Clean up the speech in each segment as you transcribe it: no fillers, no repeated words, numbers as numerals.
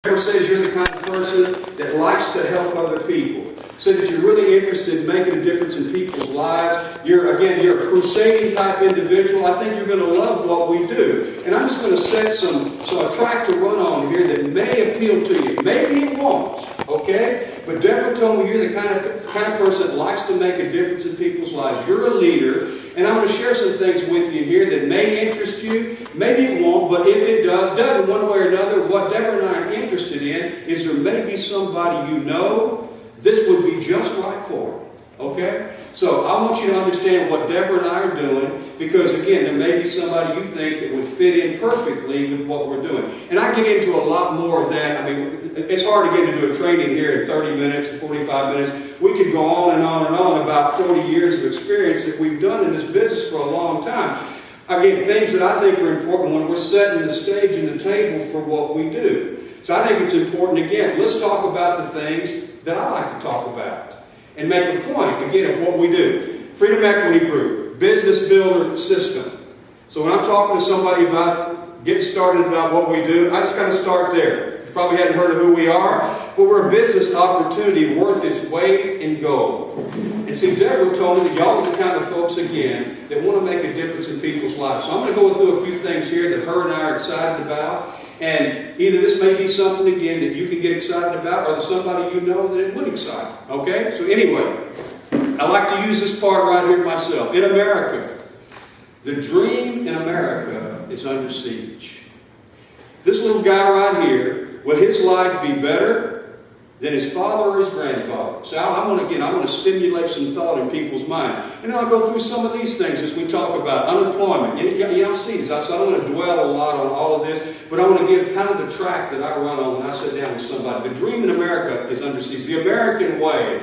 Ever says you're the kind of person that likes to help other people, so that you're really interested in making a difference in people's lives. You're a crusading type individual. I think you're going to love what we do. And I'm just going to set a track to run on here that may appeal to you. Maybe it won't, okay? But Deborah told me you're the kind of person that likes to make a difference in people's lives. You're a leader, and I'm going to share some things with you here that may interest you. Maybe it won't, but if it does one way or another, what Deborah and I are interested in is there may be somebody you know this would be just right for. Okay? So I want you to understand what Deborah and I are doing, because again, there may be somebody you think that would fit in perfectly with what we're doing. And I get into a lot more of that. I mean, it's hard to get into a training here in 30 minutes or 45 minutes. We could go on and on and on about 40 years of experience that we've done in this business for a long time. Again, things that I think are important when we're setting the stage and the table for what we do. So I think it's important, again, let's talk about the things that I like to talk about and make a point, again, of what we do. Freedom Equity Group, business builder system. So when I'm talking to somebody about getting started about what we do, I just kind of start there. You probably hadn't heard of who we are, but we're a business opportunity worth its weight in gold. And see, Deborah told me that y'all are the kind of folks, again, that want to make a difference in people's lives. So I'm going to go through a few things here that her and I are excited about. And either this may be something, again, that you can get excited about, or there's somebody you know that it would excite. Okay? So anyway, I like to use this part right here myself. In America, the dream in America is under siege. This little guy right here, will his life be better than his father or his grandfather? So I want to stimulate some thought in people's mind. And I'll go through some of these things as we talk about unemployment. You don't see this. So I don't want to dwell a lot on all of this, but I want to give kind of the track that I run on when I sit down with somebody. The dream in America is under siege. The American way,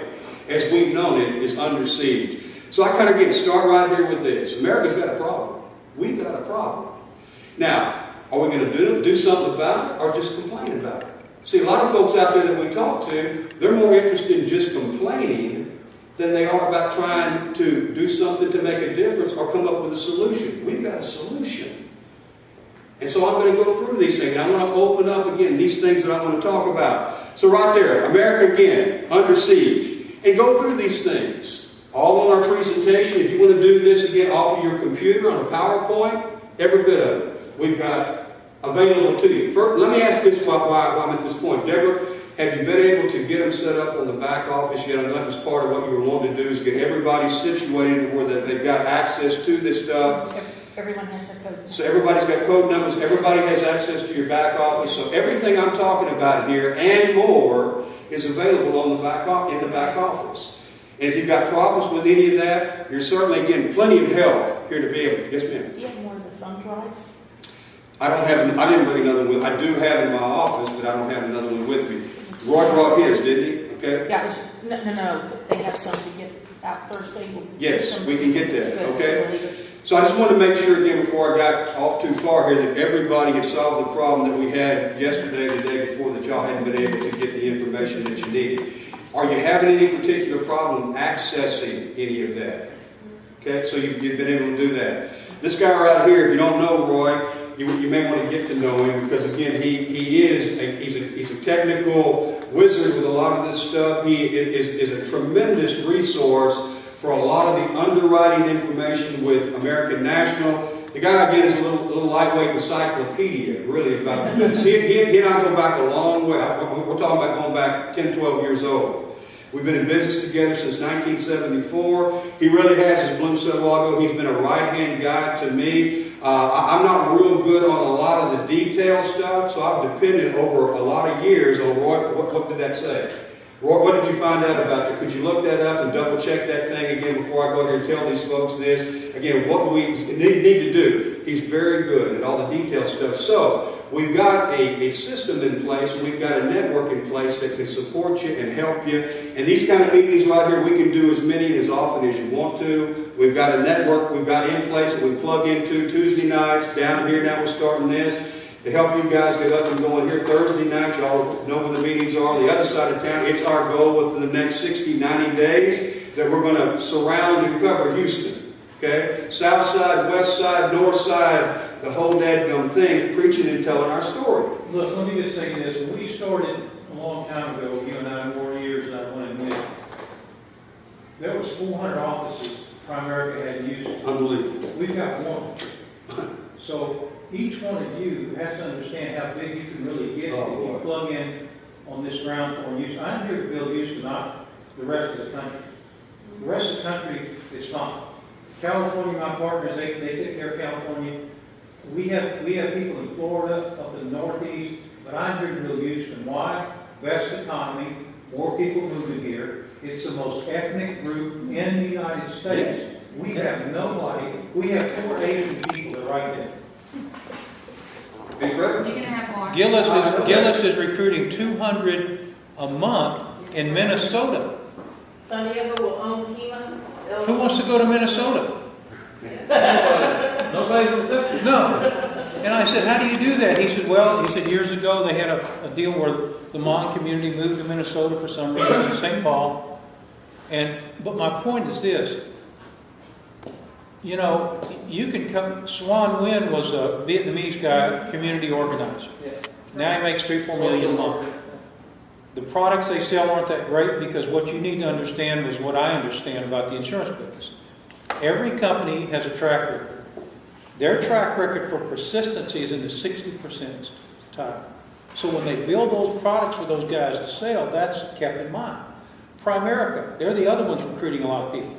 as we've known it, is under siege. So I kind of start right here with this. America's got a problem. We've got a problem. Now, are we going to do something about it or just complain about it? See, a lot of folks out there that we talk to, they're more interested in just complaining than they are about trying to do something to make a difference or come up with a solution. We've got a solution. And so I'm going to go through these things. I want to open up, again, these things that I want to talk about. So right there, America, again, under siege. And go through these things. All on our presentation. If you want to do this, again, off of your computer on a PowerPoint, every bit of it we've got available to you. First, let me ask this why I'm at this point. Deborah, have you been able to get them set up on the back office yet? I know that was part of what you were wanting to do, is get everybody situated where they've got access to this stuff. Everyone has their code numbers. So everybody's got code numbers. Everybody has access to your back office. So everything I'm talking about here and more is available on the back office. And if you've got problems with any of that, you're certainly, again, plenty of help here to be able to. Yes, ma'am. Do you have more of the thumb drives? I didn't bring another one. I do have it in my office, but I don't have another one with me. Roy brought his, didn't he? Okay. Yeah, no. They have some to get out Thursday. Yes, we can get that. Okay. So I just want to make sure, again, before I got off too far here, that everybody had solved the problem that we had yesterday, the day before, that y'all hadn't been able to get the information that you needed. Are you having any particular problem accessing any of that? Okay, so you've been able to do that. This guy right here, if you don't know Roy, you may want to get to know him, because again, he's a technical wizard with a lot of this stuff. He is a tremendous resource for a lot of the underwriting information with American National. The guy, again, is a little lightweight encyclopedia, really, about this. He and I go back a long way. We're talking about going back 10, 12 years old. We've been in business together since 1974. He really has his Bloom Cell logo. He's been a right-hand guy to me. I'm not real good on a lot of the detail stuff, so I've depended over a lot of years on Roy. What did that say? Roy, what did you find out about that? Could you look that up and double-check that thing again before I go here and tell these folks this? Again, what do we need to do? He's very good at all the detail stuff. So we've got a system in place, and we've got a network in place that can support you and help you. And these kind of meetings right here, we can do as many and as often as you want to. We've got a network we've got in place that we plug into Tuesday nights. Down here now we're starting this to help you guys get up and going here. Thursday night, y'all know where the meetings are on the other side of town. It's our goal within the next 60, 90 days that we're going to surround and cover Houston. Okay? South side, west side, north side, the whole dadgum thing, preaching and telling our story. Look, let me just say this. When we started a long time ago, you and I, more years than I want to admit, there was 400 offices Primerica had used. Unbelievable. We've got one. So each one of you has to understand how big you can really get if you plug in on this ground floor. Houston. I'm here to build Houston, not the rest of the country. The rest of the country is fine. California, my partners, they take care of California. We have people in Florida, up in the Northeast, but I'm here to build Houston. Why? Best economy, more people moving here. It's the most ethnic group in the United States. We have nobody. We have 4 Asian people that are right there. Incredible. You can have more. Gillis is recruiting 200 a month in Minnesota. San Diego will own Kima. Who wants to go to Minnesota? Nobody from Texas? No. And I said, how do you do that? He said, years ago they had a deal where the Hmong community moved to Minnesota for some reason, in St. Paul. But my point is this. You know, you can come, Xuan Nguyen was a Vietnamese guy, community organizer. Now he makes $3-4 million a month. The products they sell aren't that great because what you need to understand is what I understand about the insurance business. Every company has a track record. Their track record for persistency is in the 60% type. So when they build those products for those guys to sell, that's kept in mind. Primerica, they're the other ones recruiting a lot of people.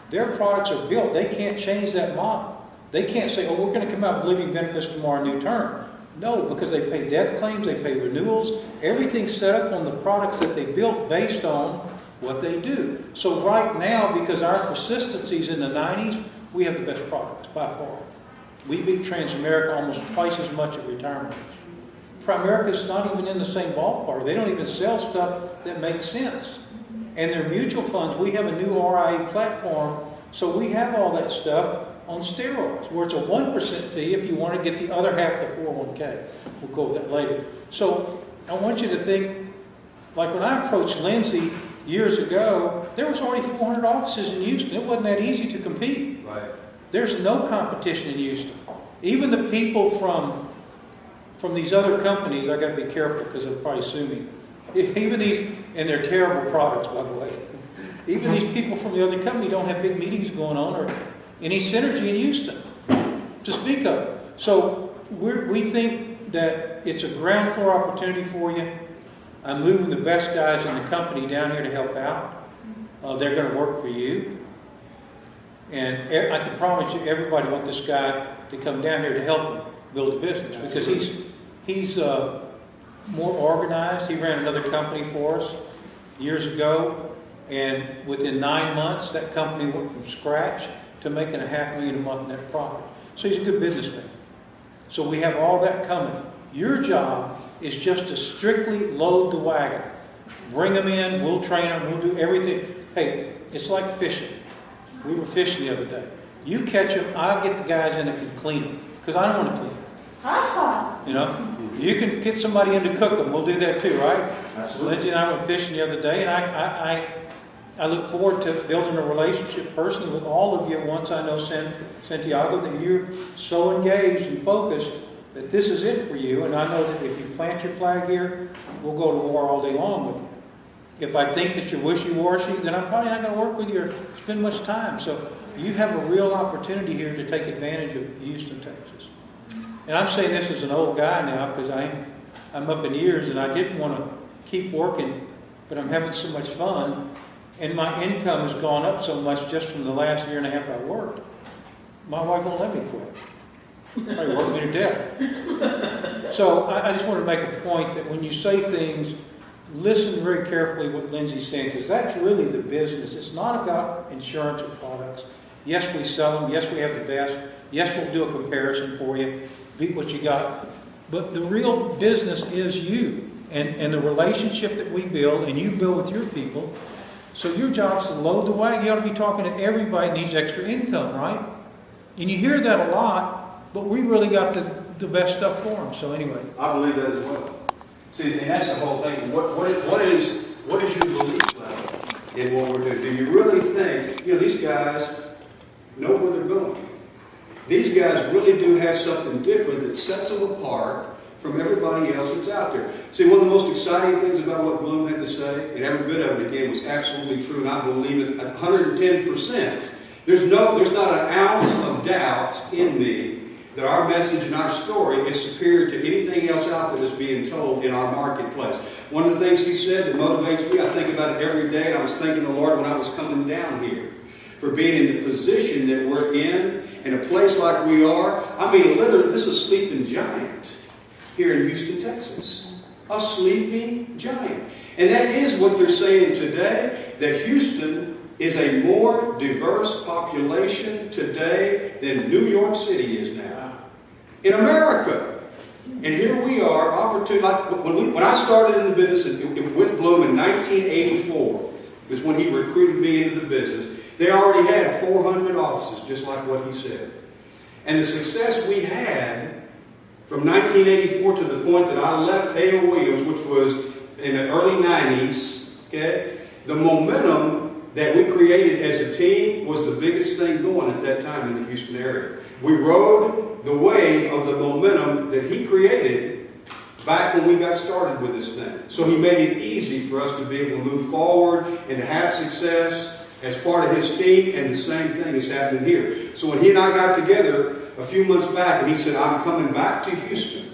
Their products are built. They can't change that model. They can't say, oh, we're going to come out with living benefits tomorrow, new term. No, because they pay death claims, they pay renewals. Everything's set up on the products that they built based on what they do. So right now, because our persistency is in the 90s, we have the best products by far. We beat Transamerica almost twice as much at retirement age. Primerica's not even in the same ballpark. They don't even sell stuff that makes sense. And their mutual funds, we have a new RIA platform, so we have all that stuff on steroids, where it's a 1% fee if you want to get the other half of the 401k. We'll go over that later. So I want you to think, like when I approached Lindsay years ago, there was already 400 offices in Houston. It wasn't that easy to compete. Right. There's no competition in Houston. Even the people from these other companies, I got to be careful because they'll probably sue me. Even these, and they're terrible products, by the way. Even these people from the other company don't have big meetings going on or any synergy in Houston to speak of. So we think that it's a ground floor opportunity for you. I'm moving the best guys in the company down here to help out. They're going to work for you. And I can promise you, everybody wants this guy to come down here to help him build a business because he's more organized. He ran another company for us years ago, and within 9 months, that company went from scratch to making $500,000 a month net profit. So he's a good businessman. So we have all that coming. Your job is just to strictly load the wagon. Bring them in, we'll train them, we'll do everything. Hey, it's like fishing. We were fishing the other day. You catch them, I'll get the guys in that can clean them, because I don't want to clean them. You know? You can get somebody in to cook them. We'll do that too, right? Absolutely. Lindsay and I went fishing the other day, and I look forward to building a relationship personally with all of you once I know Santiago that you're so engaged and focused that this is it for you. And I know that if you plant your flag here, we'll go to war all day long with you. If I think that you're wishy-washy, then I'm probably not going to work with you or spend much time. So you have a real opportunity here to take advantage of Houston, Texas. And I'm saying this as an old guy now because I'm up in years and I didn't want to keep working, but I'm having so much fun. And my income has gone up so much just from the last year and a half I worked. My wife won't let me quit. They work me to death. So I just want to make a point that when you say things, listen very carefully what Lindsay's saying, because that's really the business. It's not about insurance or products. Yes, we sell them. Yes, we have the best. Yes, we'll do a comparison for you. Beat what you got. But the real business is you and the relationship that we build and you build with your people. So your job is to load the wagon. You ought to be talking to everybody that needs extra income, right? And you hear that a lot, but we really got the best stuff for them. So anyway. I believe that as well. See, and that's the whole thing. What is your belief level in what we're doing? Do you really think, these guys know where they're going? These guys really do have something different that sets them apart from everybody else that's out there. See, one of the most exciting things about what Bloom had to say, and every bit of it again was absolutely true, and I believe it 110%. There's not an ounce of doubt in me that our message and our story is superior to anything else out there that's being told in our marketplace. One of the things he said that motivates me, I think about it every day, and I was thanking the Lord when I was coming down here for being in the position that we're in a place like we are. I mean, literally, this is a sleeping giant here in Houston, Texas. A sleeping giant. And that is what they're saying today, that Houston is a more diverse population today than New York City is now. In America. And here we are, opportunity. Like when I started in the business with Bloom in 1984, was when he recruited me into the business. They already had 400 offices, just like what he said. And the success we had from 1984 to the point that I left A.O. Williams, which was in the early 90s, okay, the momentum that we created as a team was the biggest thing going at that time in the Houston area. We rode the wave of the momentum that he created back when we got started with this thing. So he made it easy for us to be able to move forward and to have success as part of his team, and the same thing is happening here. So when he and I got together a few months back, and he said, I'm coming back to Houston.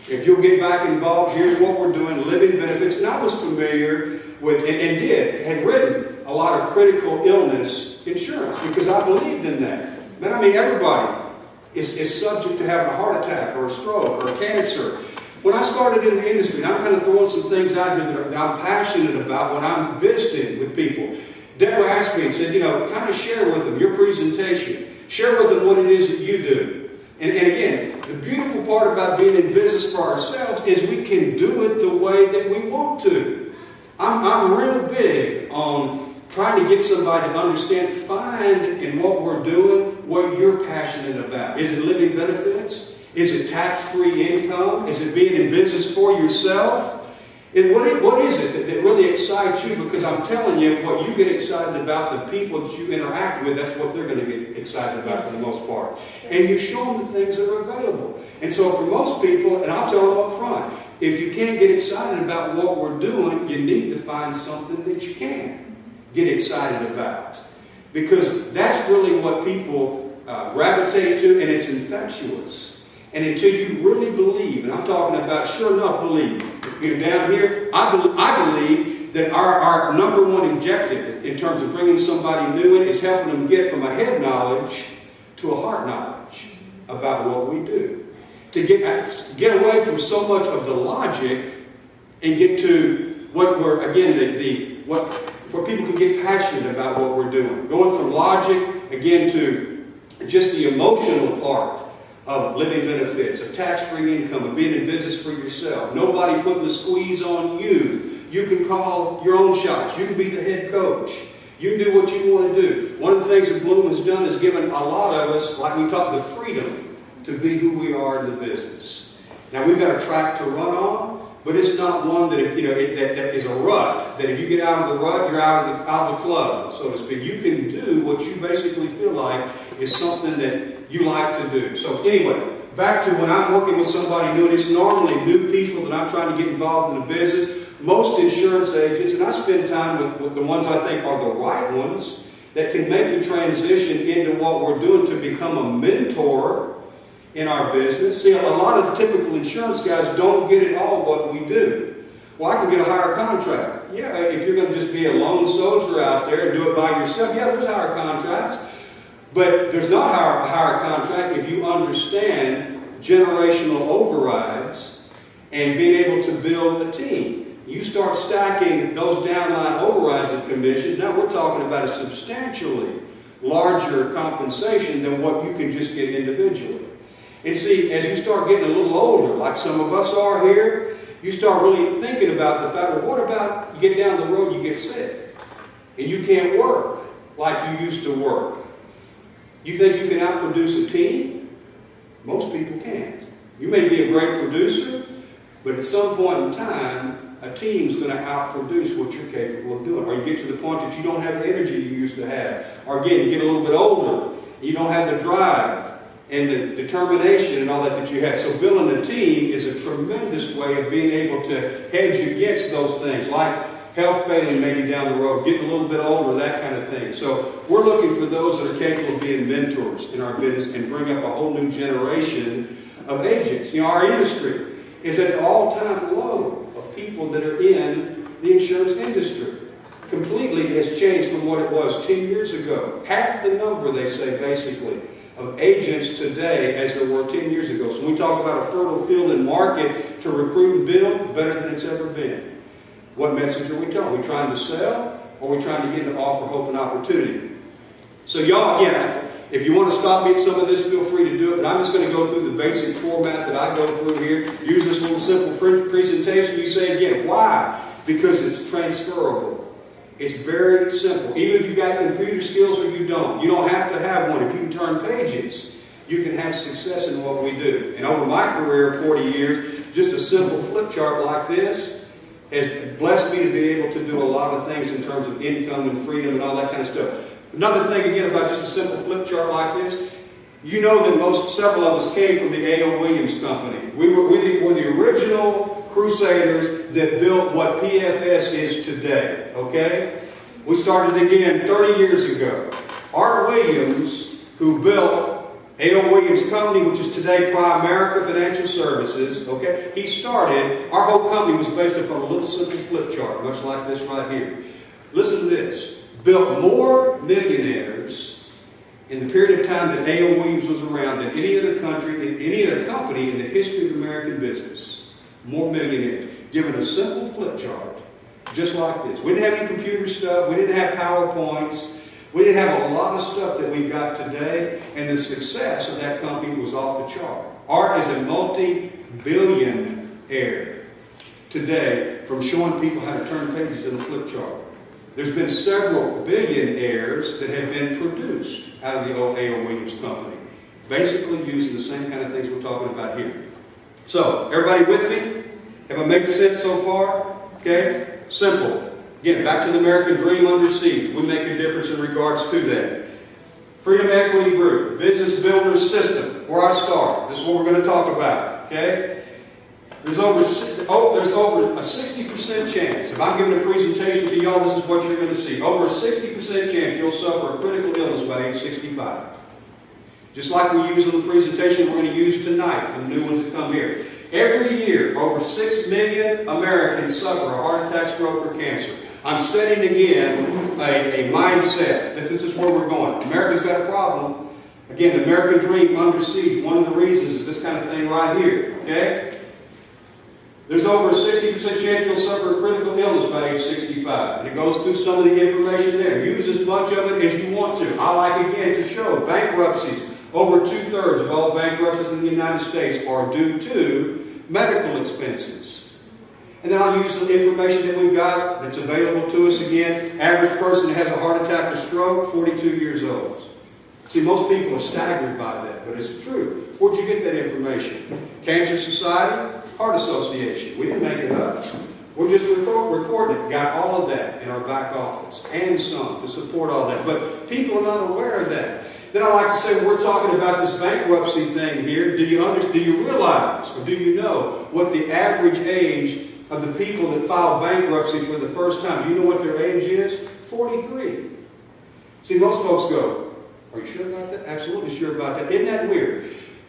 If you'll get back involved, here's what we're doing, living benefits. And I was familiar with, and had written a lot of critical illness insurance because I believed in that. Man, I mean, everybody is subject to having a heart attack or a stroke or cancer. When I started in the industry, and I'm kind of throwing some things out here that I'm passionate about when I'm visiting with people, Deborah asked me and said, kind of share with them your presentation. Share with them what it is that you do. And again, the beautiful part about being in business for ourselves is we can do it the way that we want to. I'm real big on trying to get somebody to understand, find in what we're doing what you're passionate about. Is it living benefits? Is it tax-free income? Is it being in business for yourself? And what is it that really excites you? Because I'm telling you, what you get excited about, the people that you interact with, that's what they're going to get excited about for the most part. And you show them the things that are available. And so for most people, and I'll tell them up front, if you can't get excited about what we're doing, you need to find something that you can get excited about. Because that's really what people gravitate to, and it's infectious. And until you really believe, and I'm talking about sure enough believe, down here, I believe that our number one objective in terms of bringing somebody new in is helping them get from a head knowledge to a heart knowledge about what we do. To get away from so much of the logic and get to what we're, again, where people can get passionate about what we're doing. Going from logic, again, to just the emotional part of living benefits, of tax-free income, of being in business for yourself. Nobody putting the squeeze on you. You can call your own shots. You can be the head coach. You can do what you want to do. One of the things that Bloom has done is given a lot of us, like we talk, the freedom to be who we are in the business. Now, we've got a track to run on, but it's not one that, that is a rut, that if you get out of the rut, you're out of the club, so to speak. You can do what you basically feel like is something that you like to do. So anyway, back to when I'm working with somebody new, and it's normally new people that I'm trying to get involved in the business. Most insurance agents, and I spend time with the ones I think are the right ones, that can make the transition into what we're doing to become a mentor in our business. See, a lot of the typical insurance guys don't get at all what we do. Well, I can get a higher contract. Yeah, if you're going to just be a lone soldier out there and do it by yourself, yeah, there's higher contracts. But there's not a higher contract if you understand generational overrides and being able to build a team. You start stacking those downline overrides and commissions, now we're talking about a substantially larger compensation than what you can just get individually. And see, as you start getting a little older, like some of us are here, you start really thinking about the fact, well, what about you get down the road, you get sick, and you can't work like you used to work. You think you can outproduce a team? Most people can't. You may be a great producer, but at some point in time, a team's going to outproduce what you're capable of doing. Or you get to the point that you don't have the energy you used to have. Or again, you get a little bit older, you don't have the drive. and the determination and all that you had. So building a team is a tremendous way of being able to hedge against those things, like health failing maybe down the road, getting a little bit older, that kind of thing. So we're looking for those that are capable of being mentors in our business and bring up a whole new generation of agents. You know, our industry is at the all-time low of people that are in the insurance industry. Completely has changed from what it was 10 years ago. Half the number, they say, basically, of agents today as there were 10 years ago. So when we talk about a fertile field and market to recruit and build, better than it's ever been. What message are we telling? Are we trying to sell, or are we trying to get into offer, hope, and opportunity? So y'all, again, if you want to stop me at some of this, feel free to do it. But I'm just going to go through the basic format that I go through here. Use this little simple presentation. You say again, why? Because it's transferable. It's very simple. Even if you've got computer skills or you don't have to have one. If you can turn pages, you can have success in what we do. And over my career of 40 years, just a simple flip chart like this has blessed me to be able to do a lot of things in terms of income and freedom and all that kind of stuff. Another thing again about just a simple flip chart like this, you know that several of us came from the A.O. Williams Company. We were the original crusaders that built what PFS is today, okay? We started again 30 years ago. Art Williams, who built A.O. Williams Company, which is today Primerica Financial Services, okay? He started, our whole company was based upon a little simple flip chart, much like this right here. Listen to this. Built more millionaires in the period of time that A.O. Williams was around than any other country, any other company in the history of American business. More millionaires. Given a simple flip chart, just like this. We didn't have any computer stuff. We didn't have PowerPoints. We didn't have a lot of stuff that we've got today. And the success of that company was off the chart. Art is a multi-billionaire today from showing people how to turn pages in a flip chart. There's been several billionaires that have been produced out of the old A.O. Williams Company. Basically using the same kind of things we're talking about here. So, everybody with me? Have I made sense so far? Okay? Simple. Again, back to the American dream under siege. We make a difference in regards to that. Freedom Equity Group, Business Builders System, where I start. This is what we're going to talk about. Okay? There's over a 60% chance, if I'm giving a presentation to y'all, this is what you're going to see. Over a 60% chance you'll suffer a critical illness by age 65. Just like we use in the presentation we're going to use tonight for the new ones that come here. Every year, over 6 million Americans suffer a heart attack, stroke, or cancer. I'm setting again a mindset. This is where we're going. America's got a problem. Again, the American dream under siege. One of the reasons is this kind of thing right here. Okay? There's over a 60% chance you'll suffer a critical illness by age 65. And it goes through some of the information there. Use as much of it as you want to. I like, again, to show bankruptcies. Over 2/3 of all bankruptcies in the United States are due to medical expenses. And then I'll use the information that we've got that's available to us again. Average person that has a heart attack or stroke, 42 years old. See, most people are staggered by that, but it's true. Where'd you get that information? Cancer Society, Heart Association. We didn't make it up. We're just reporting it. Got all of that in our back office and some to support all that. But people are not aware of that. Then I like to say, when we're talking about this bankruptcy thing here, do you realize, or do you know what the average age of the people that file bankruptcy for the first time? Do you know what their age is? 43. See, most folks go, are you sure about that? Absolutely sure about that. Isn't that weird?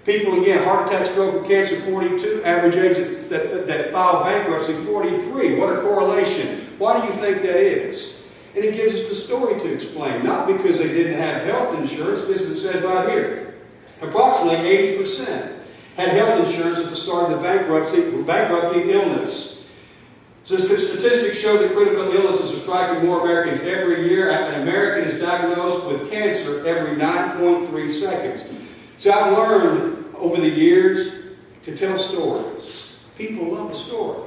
People, again, heart attack, stroke, or cancer, 42. Average age that file bankruptcy, 43. What a correlation. Why do you think that is? And it gives us the story to explain. Not because they didn't have health insurance. This is said right here. Approximately 80% had health insurance at the start of the bankrupting illness. So statistics show that critical illnesses are striking more Americans every year. An American is diagnosed with cancer every 9.3 seconds. See, I've learned over the years to tell stories. People love a story.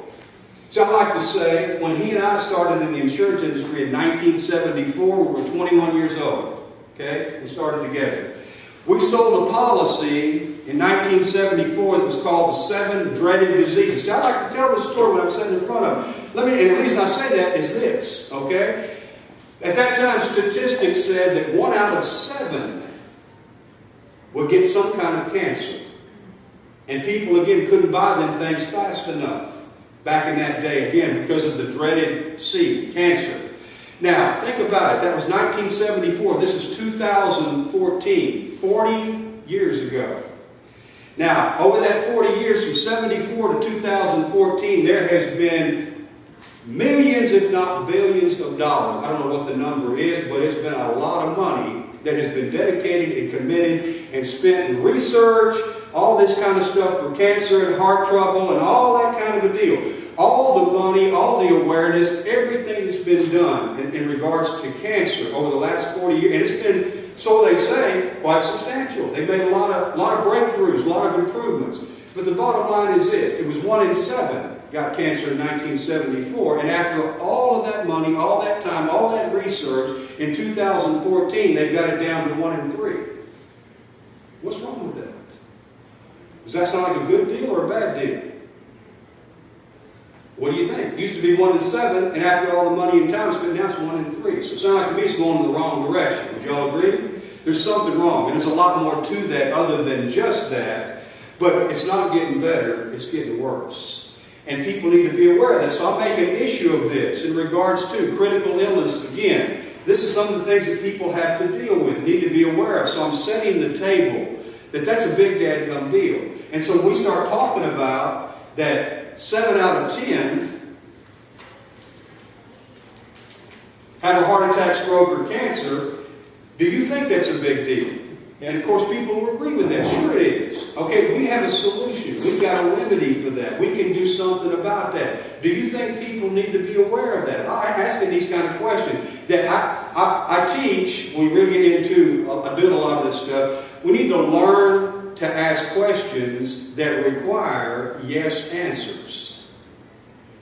So I like to say, when he and I started in the insurance industry in 1974, we were 21 years old. Okay? We started together. We sold a policy in 1974 that was called the 7 Dreaded Diseases. See, I like to tell this story when I'm sitting in front of them. And the reason I say that is this, okay? At that time, statistics said that 1 out of 7 would get some kind of cancer. And people, again, couldn't buy them things fast enough back in that day, again, because of the dreaded C, cancer. Now, think about it. That was 1974. This is 2014, 40 years ago. Now, over that 40 years, from 74 to 2014, there has been millions, if not billions of dollars. I don't know what the number is, but it's been a lot of money that has been dedicated and committed and spent in research, all this kind of stuff for cancer and heart trouble and all that kind of a deal. All the money, all the awareness, everything that's been done in regards to cancer over the last 40 years, and it's been, so they say, quite substantial. They've made a lot of breakthroughs, a lot of improvements. But the bottom line is this: it was 1 in 7 got cancer in 1974, and after all of that money, all that time, all that research, in 2014 they've got it down to 1 in 3. What's wrong with that? Does that sound like a good deal or a bad deal? What do you think? It used to be 1 in 7, and after all the money and time spent, now it's 1 in 3. So it sounds like to me it's going in the wrong direction. Would y'all agree? There's something wrong, and there's a lot more to that other than just that. But it's not getting better, it's getting worse. And people need to be aware of that. So I'm making an issue of this in regards to critical illness. Again, this is some of the things that people have to deal with, need to be aware of. So I'm setting the table that that's a big dadgum deal. And so we start talking about that 7 out of 10 have a heart attack, stroke, or cancer. Do you think that's a big deal? And of course people will agree with that. Sure it is. Okay, we have a solution. We've got a remedy for that. We can do something about that. Do you think people need to be aware of that? I'm asking these kind of questions that I teach. We really get into doing a lot of this stuff. We need to learn to ask questions that require yes answers.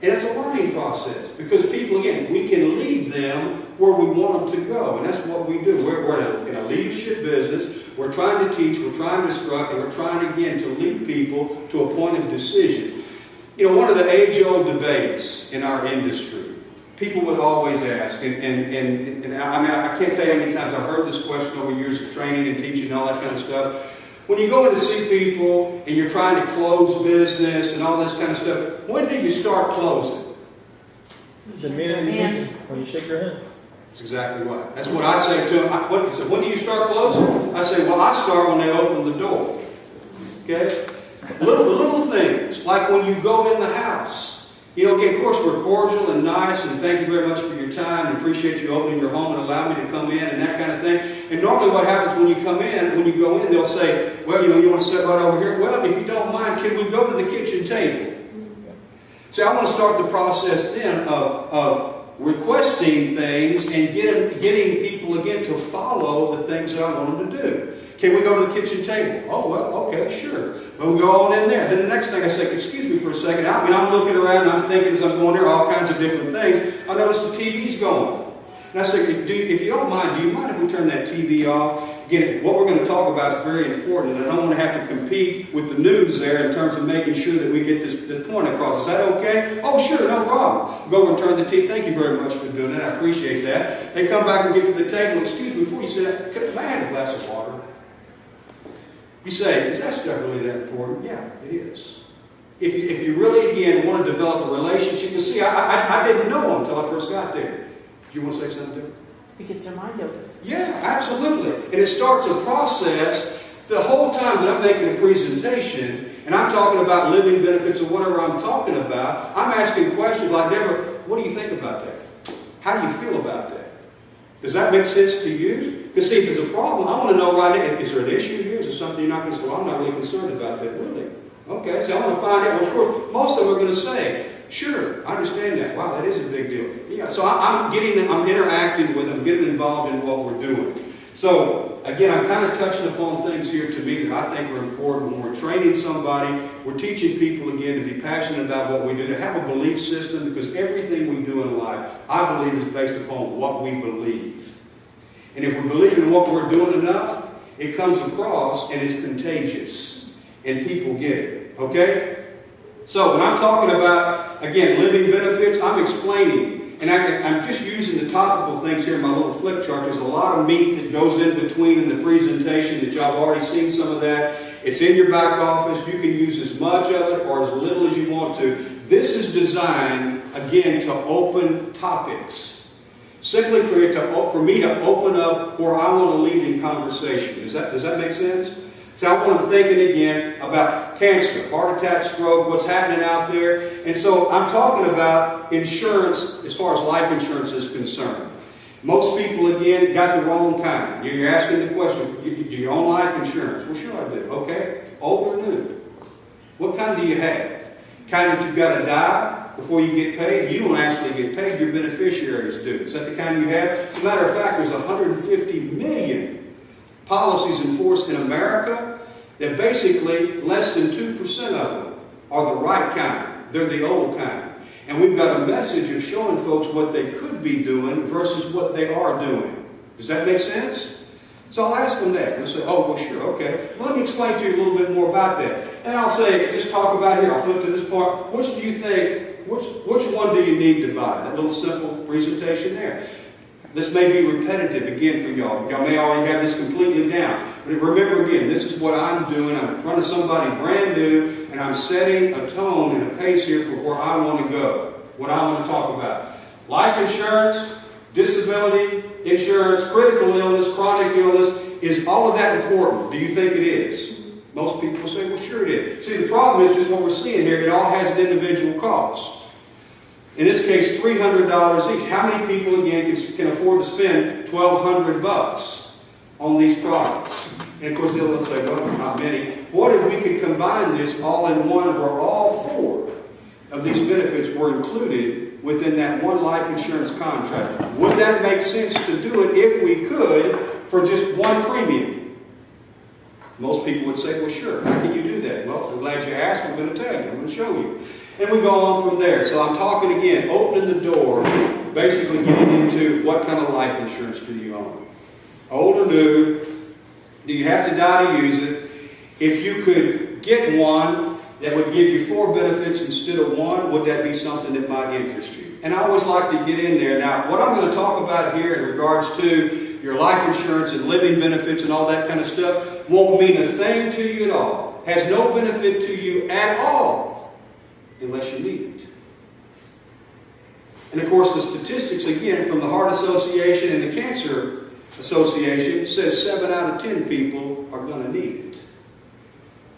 And it's a learning process because people, again, we can lead them where we want them to go. And that's what we do. We're in a leadership business. We're trying to teach, we're trying to instruct, and we're trying, again, to lead people to a point of decision. You know, one of the age-old debates in our industry, people would always ask, and I mean, I can't tell you how many times I've heard this question over years of training and teaching and all that kind of stuff. When you go in to see people and you're trying to close business and all this kind of stuff, when do you start closing? The minute when you shake your hand. That's exactly right. That's what I say to them. He said, when do you start closing? I say, well, I start when they open the door. Okay? Little things, like when you go in the house. You know, again, of course, we're cordial and nice, and thank you very much for your time, and appreciate you opening your home and allowing me to come in, and that kind of thing. And normally what happens when you come in, when you go in, they'll say, well, you know, you want to sit right over here? Well, if you don't mind, can we go to the kitchen table? See, I want to start the process then of requesting things and getting people, again, to follow the things that I want them to do. Can we go to the kitchen table? Oh, well, okay, sure. We'll go on in there. Then the next thing I say, excuse me for a second. I mean, I'm looking around, I'm thinking as I'm going there, all kinds of different things. I notice the TV's going. And I say, if you don't mind, do you mind if we turn that TV off? Again, what we're going to talk about is very important, and I don't want to have to compete with the news there in terms of making sure that we get this point across. Is that okay? Oh, sure, no problem. Go over and turn the TV. Thank you very much for doing that. I appreciate that. They come back and get to the table. Excuse me, before you sit, may I have a glass of water? You say, is that stuff really that important? Yeah, it is. If you really, again, want to develop a relationship, you see, I didn't know them until I first got there. Do you want to say something different? It gets their mind open. Yeah, absolutely. And it starts a process. The whole time that I'm making a presentation, and I'm talking about living benefits or whatever I'm talking about, I'm asking questions like, Deborah, what do you think about that? How do you feel about that? Does that make sense to you? Because see, if there's a problem, I want to know right now, is there an issue here? Is there something you're not going to say, well, I'm not really concerned about that, really? Okay, so I want to find out. Well, of course, most of them are going to say, sure, I understand that. Wow, that is a big deal. Yeah, so I'm interacting with them, getting involved in what we're doing. So, again, I'm kind of touching upon things here to me that I think are important when we're training somebody. We're teaching people, again, to be passionate about what we do, to have a belief system, because everything we do in life, I believe, is based upon what we believe. And if we believe in what we're doing enough, it comes across and it's contagious. And people get it. Okay? So when I'm talking about, again, living benefits, I'm explaining and I'm just using the topical things here in my little flip chart. There's a lot of meat that goes in between in the presentation that y'all have already seen some of that. It's in your back office. You can use as much of it or as little as you want to. This is designed, again, to open topics. Simply for me to open up where I want to lead in conversation. Does that make sense? So I want them thinking again about cancer, heart attack, stroke, what's happening out there. And so I'm talking about insurance as far as life insurance is concerned. Most people, again, got the wrong kind. You're asking the question, do you own life insurance? Well, sure I do. Okay. Old or new? What kind do you have? Kind that you've got to die before you get paid? You don't actually get paid. Your beneficiaries do. Is that the kind you have? As a matter of fact, there's 150 million policies in force in America that basically less than 2% of them are the right kind. They're the old kind. And we've got a message of showing folks what they could be doing versus what they are doing. Does that make sense? So I'll ask them that. They'll say, oh, well, sure, okay. Well, let me explain to you a little bit more about that. And I'll say, just talk about here. I'll flip to this part. Which do you think, which one do you need to buy? That little simple presentation there. This may be repetitive again for y'all. Y'all may already have this completely down. But remember again, this is what I'm doing. I'm in front of somebody brand new, and I'm setting a tone and a pace here for where I want to go, what I want to talk about. Life insurance, disability insurance, critical illness, chronic illness, is all of that important? Do you think it is? Most people will say, well, sure it is. See, the problem is just what we're seeing here. It all has an individual cost. In this case, $300 each. How many people, again, can afford to spend $1,200 on these products? And of course, they'll say, well, not many. What if we could combine this all in one where all four of these benefits were included within that one life insurance contract? Would that make sense to do it if we could for just one premium? Most people would say, well, sure. How can you do that? Well, I'm glad you asked. I'm going to tell you. I'm going to show you. And we go on from there. So I'm talking again, opening the door, basically getting into what kind of life insurance do you own? Old or new? Do you have to die to use it? If you could get one that would give you 4 benefits instead of 1, would that be something that might interest you? And I always like to get in there. Now, what I'm going to talk about here in regards to your life insurance and living benefits and all that kind of stuff won't mean a thing to you at all. Has no benefit to you at all. Unless you need it. And of course the statistics, again, from the Heart Association and the Cancer Association says 7 out of 10 people are going to need it.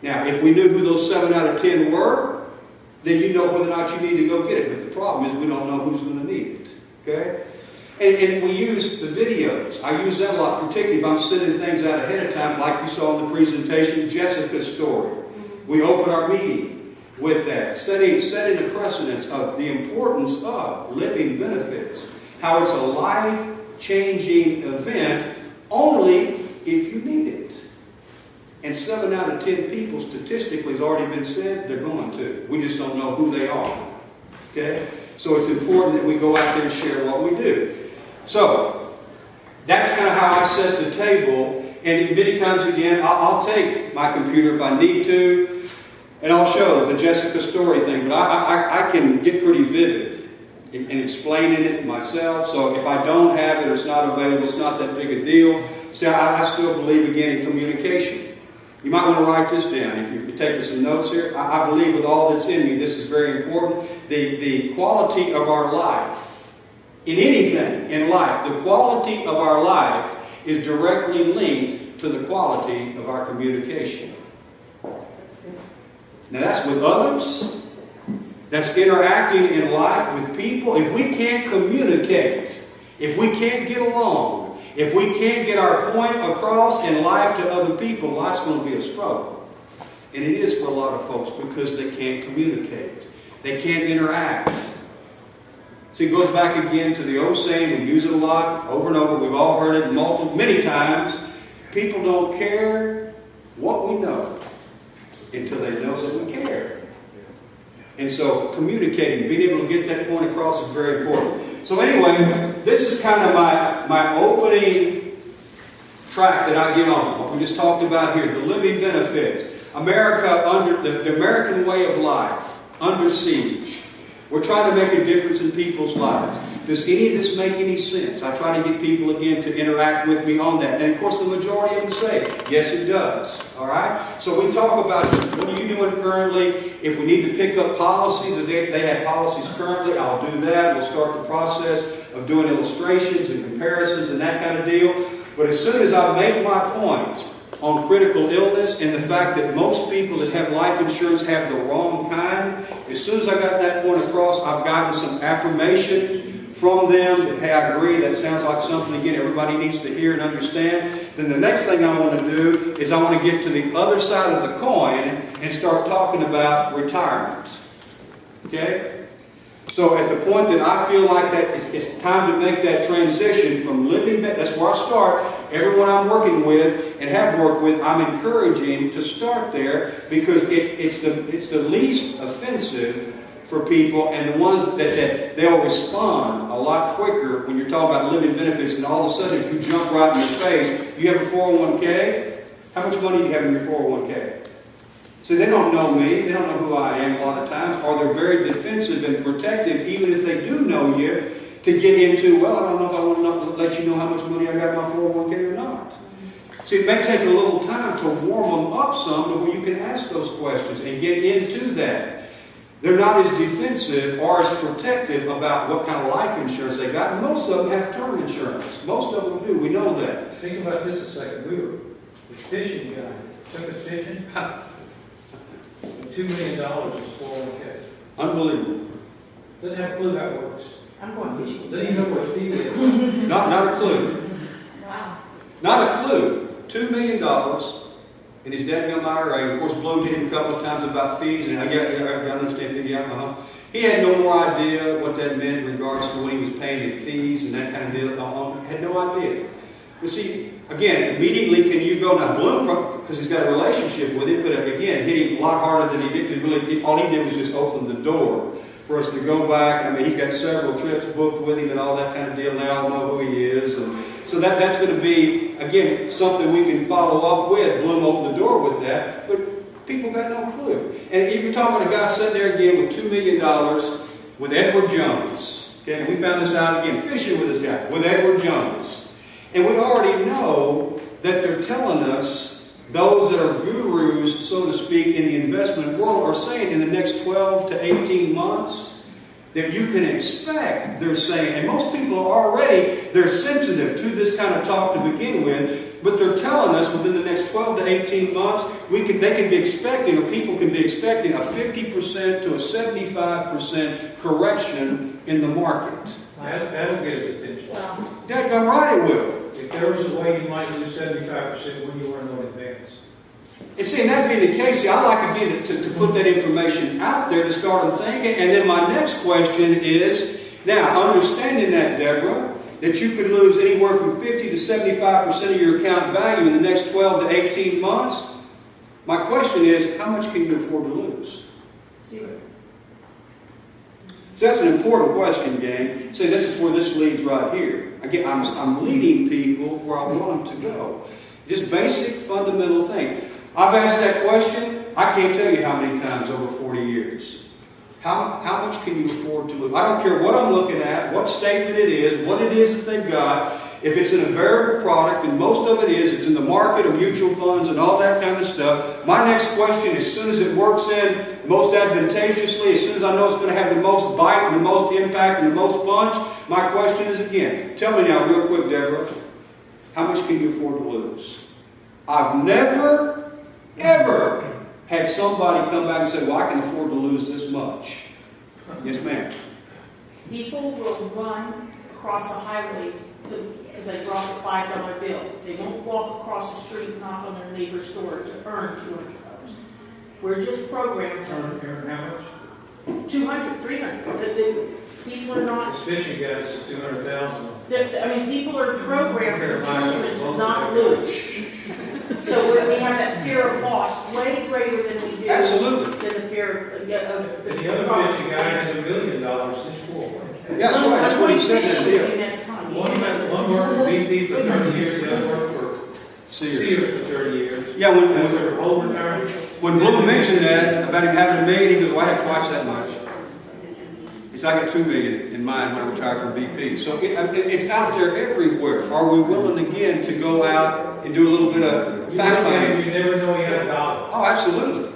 Now, if we knew who those 7 out of 10 were, then you know whether or not you need to go get it. But the problem is we don't know who's going to need it. Okay? And we use the videos. I use that a lot, particularly if I'm sending things out ahead of time, like you saw in the presentation, Jessica's story. We open our meeting with that, setting a precedence of the importance of living benefits, how it's a life-changing event only if you need it. And 7 out of 10 people, statistically, has already been said, they're going to. We just don't know who they are. Okay? So it's important that we go out there and share what we do. So, that's kind of how I set the table. And many times, again, I'll take my computer if I need to, and I'll show the Jessica story thing, but I can get pretty vivid in explaining it myself. So if I don't have it or it's not available, it's not that big a deal. See, I still believe, again, in communication. You might want to write this down if you're taking some notes here. I believe with all that's in me, this is very important. The quality of our life, in anything in life, the quality of our life is directly linked to the quality of our communication. Now that's with others. That's interacting in life with people. If we can't communicate, if we can't get along, if we can't get our point across in life to other people, life's going to be a struggle. And it is for a lot of folks because they can't communicate. They can't interact. See, it goes back again to the old saying, we use it a lot, over and over. We've all heard it many times. People don't care what we know until they know that we care. And so communicating, being able to get that point across is very important. So anyway, this is kind of my opening track that I get on. What we just talked about here, the living benefits. America, under the American way of life, under siege. We're trying to make a difference in people's lives. Does any of this make any sense? I try to get people again to interact with me on that. And of course the majority of them say, yes it does. Alright? So we talk about what are you doing currently? If we need to pick up policies, if they have policies currently, I'll do that. We'll start the process of doing illustrations and comparisons and that kind of deal. But as soon as I make my point on critical illness and the fact that most people that have life insurance have the wrong kind, as soon as I got that point across, I've gotten some affirmation from them that, hey, I agree, that sounds like something, again, everybody needs to hear and understand. Then the next thing I want to do is I want to get to the other side of the coin and start talking about retirement. Okay? So at the point that I feel like that it's time to make that transition from living, that's where I start. Everyone I'm working with and have worked with, I'm encouraging to start there because it's the least offensive for people and the ones that they'll respond a lot quicker when you're talking about living benefits and all of a sudden you jump right in their face. You have a 401k? How much money do you have in your 401k? See, they don't know me. They don't know who I am a lot of times. Or they're very defensive and protective, even if they do know you, to get into, well, I don't know if I want to let you know how much money I got in my 401k or not. See, it may take a little time to warm them up some to where you can ask those questions and get into that. They're not as defensive or as protective about what kind of life insurance they got. And most of them have term insurance. Most of them do. We know that. Think about this a second. We were a fishing guy. Took us fishing. $2 million in 401k. Unbelievable. Doesn't have a clue how it works. I'm going fishing. Doesn't even know what a fee is. Not a clue. Wow. Not a clue. $2 million in his dadgum IRA. Of course, Bloom hit him a couple of times about fees, and I understand that. Yeah, He had no more idea what that meant in regards to what he was paying in fees and that kind of deal. Had no idea. But see, again, immediately can you go now? Bloom, because he's got a relationship with him, could have again hit him a lot harder than he did. Because really, all he did was just open the door for us to go back. I mean, he's got several trips booked with him and all that kind of deal. And they all know who he is, and so that's going to be again something we can follow up with. Bloom opened the door with that, but people got no clue. And you're talking about a guy sitting there again with $2 million with Edward Jones. Okay, and we found this out again, fishing with this guy, with Edward Jones. And we already know that they're telling us, those that are gurus, so to speak, in the investment world are saying in the next 12 to 18 months that you can expect, they're saying, and most people are already, they're sensitive to this kind of talk to begin with, but they're telling us within the next 12 to 18 months, they can be expecting, or people can be expecting, a 50% to a 75% correction in the market. That'll get his attention. Dadgum right it will. If there was a way you might lose 75% when you weren't in advance. And see, and that being the case, see, I like again to put that information out there to start them thinking. And then my next question is, now, understanding that, Deborah, that you could lose anywhere from 50 to 75% of your account value in the next 12 to 18 months, my question is, how much can you afford to lose? Zero. So that's an important question, gang. See, this is where this leads right here. Again, I'm leading people where I want them to go. Just basic, fundamental thing. I've asked that question, I can't tell you how many times over 40 years. How much can you afford to lose? I don't care what I'm looking at, what statement it is, what it is that they've got. If it's in a variable product, and most of it is, it's in the market of mutual funds and all that kind of stuff. My next question, as soon as it works in most advantageously, as soon as I know it's going to have the most bite and the most impact and the most punch, my question is again, tell me now real quick, Deborah, how much can you afford to lose? I've never, ever had somebody come back and say, well, I can afford to lose this much. Yes, ma'am. People will run across the highway because they drop a $5 bill. They won't walk across the street and knock on their neighbor's door to earn $200. We're just programmed to Earn how much? 200, 300. The people are not. This fishing guy's $200,000. I mean, people are programmed for children to not lose. So we have that fear of loss way greater than we do. Absolutely. Than the fear of The other fishing guy has $1 million this fall. Yeah, that's right. That's what he said in the deal. Next time. One worked for BP for 30 years, the other worked for Sears for 30 years. Yeah, As their whole retirement. when Bloom mentioned that about him having $1 million, he goes, well, I have twice that much. It's I got $2 million in mind when I retired from BP. So it's out there everywhere. Are we willing again to go out and do a little bit of fact finding? You never know you had a dollar. Oh, absolutely.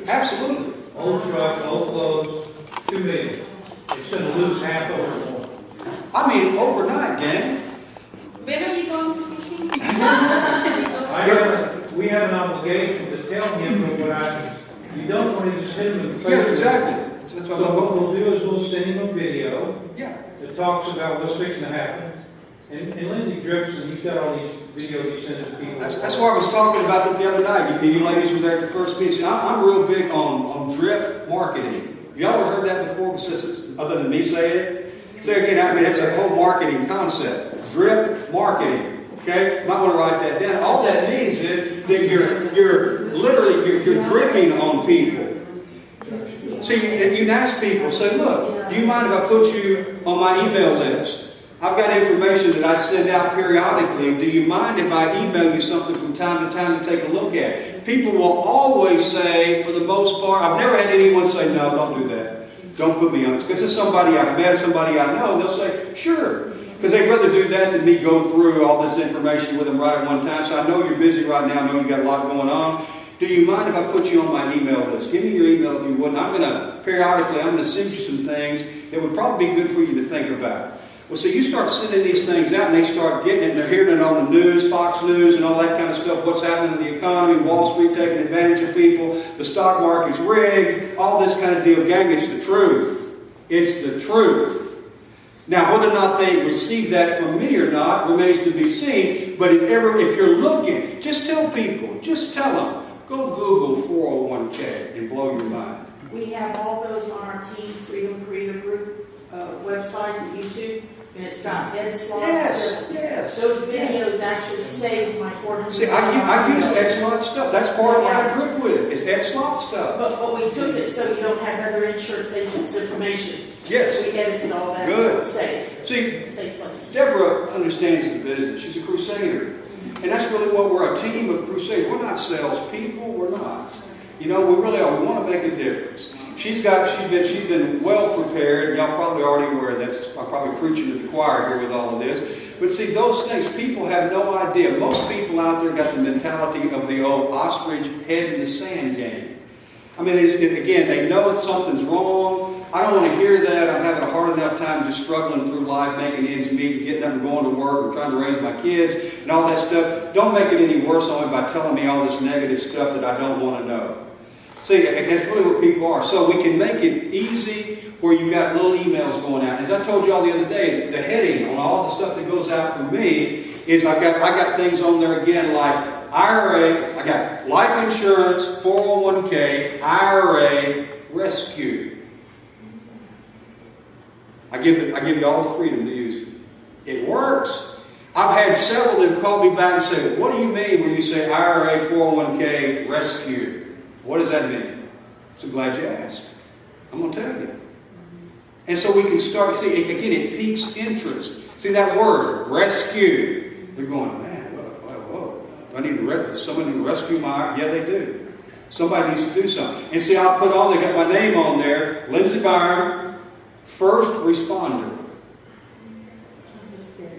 Absolutely. Old truck, old clothes, $2 million. It's going to lose half over more. I mean, overnight, gang. When are you going to fishing? We have an obligation to tell him what you don't want to just hit him in the face. Yeah, exactly. That's So what we'll do is we'll send him a video Yeah. that talks about what's fixing to happen. And Lindsay drips, and he's got all these videos he sends to people. That's why I was talking about it the other night. You ladies were there at the first meeting. I'm real big on drip marketing. Y'all ever heard that before, other than me saying it? Say again, I mean, it's a whole marketing concept. Drip marketing. Okay? You might want to write that down. All that means is that you're literally dripping on people. See, you can ask people, say, look, do you mind if I put you on my email list? I've got information that I send out periodically. Do you mind if I email you something from time to time to take a look at? People will always say, for the most part, I've never had anyone say, no, don't do that. Don't put me on this. Because it's somebody I've met, somebody I know, and they'll say, sure. Because they'd rather do that than me go through all this information with them right at one time. So I know you're busy right now. I know you've got a lot going on. Do you mind if I put you on my email list? Give me your email if you would. I'm going to, periodically, I'm going to send you some things that would probably be good for you to think about. Well, so you start sending these things out and they start getting it and they're hearing it on the news, Fox News and all that kind of stuff. What's happening in the economy, Wall Street taking advantage of people, the stock market's rigged, all this kind of deal. Gang, it's the truth. It's the truth. Now, whether or not they receive that from me or not remains to be seen. But if you're looking, just tell people, just tell them, go Google 401k and blow your mind. We have all those on our Team Freedom Creator Group website and YouTube, and it's got Ed Slot. Yes. Those videos actually saved my $400. See, I use Ed Slot stuff. That's part of what I drip with. It's Ed Slot stuff. But we took it so you don't have other insurance agents' information. Yes. We edited all that. Good. So it's safe. See, Safe place. Deborah understands the business. She's a crusader. And that's really what we're, a team of crusaders. We're not salespeople. We're not. You know, we really are. We want to make a difference. She's been well prepared. Y'all probably already aware of this. I'm probably preaching to the choir here with all of this. But see, those things, people have no idea. Most people out there got the mentality of the old ostrich head in the sand game. I mean, again, they know if something's wrong. I don't want to hear that. I'm having a hard enough time just struggling through life, making ends meet, getting up and going to work and trying to raise my kids and all that stuff. Don't make it any worse on me by telling me all this negative stuff that I don't want to know. See, that's really what people are. So we can make it easy where you've got little emails going out. As I told y'all the other day, the heading on all the stuff that goes out for me is I got things on there again like IRA, I got life insurance, 401k, IRA, rescue. I give you all the freedom to use it. It works. I've had several that have called me back and said, what do you mean when you say IRA, 401k, rescue? What does that mean? So glad you asked. I'm going to tell you. And so we can start, see, again, it piques interest. See that word, rescue. They're going, man, whoa. Do I need to somebody need to rescue my, yeah, they do. Somebody needs to do something. And see, I'll put on, they got my name on there, Lindsay Byron, first responder.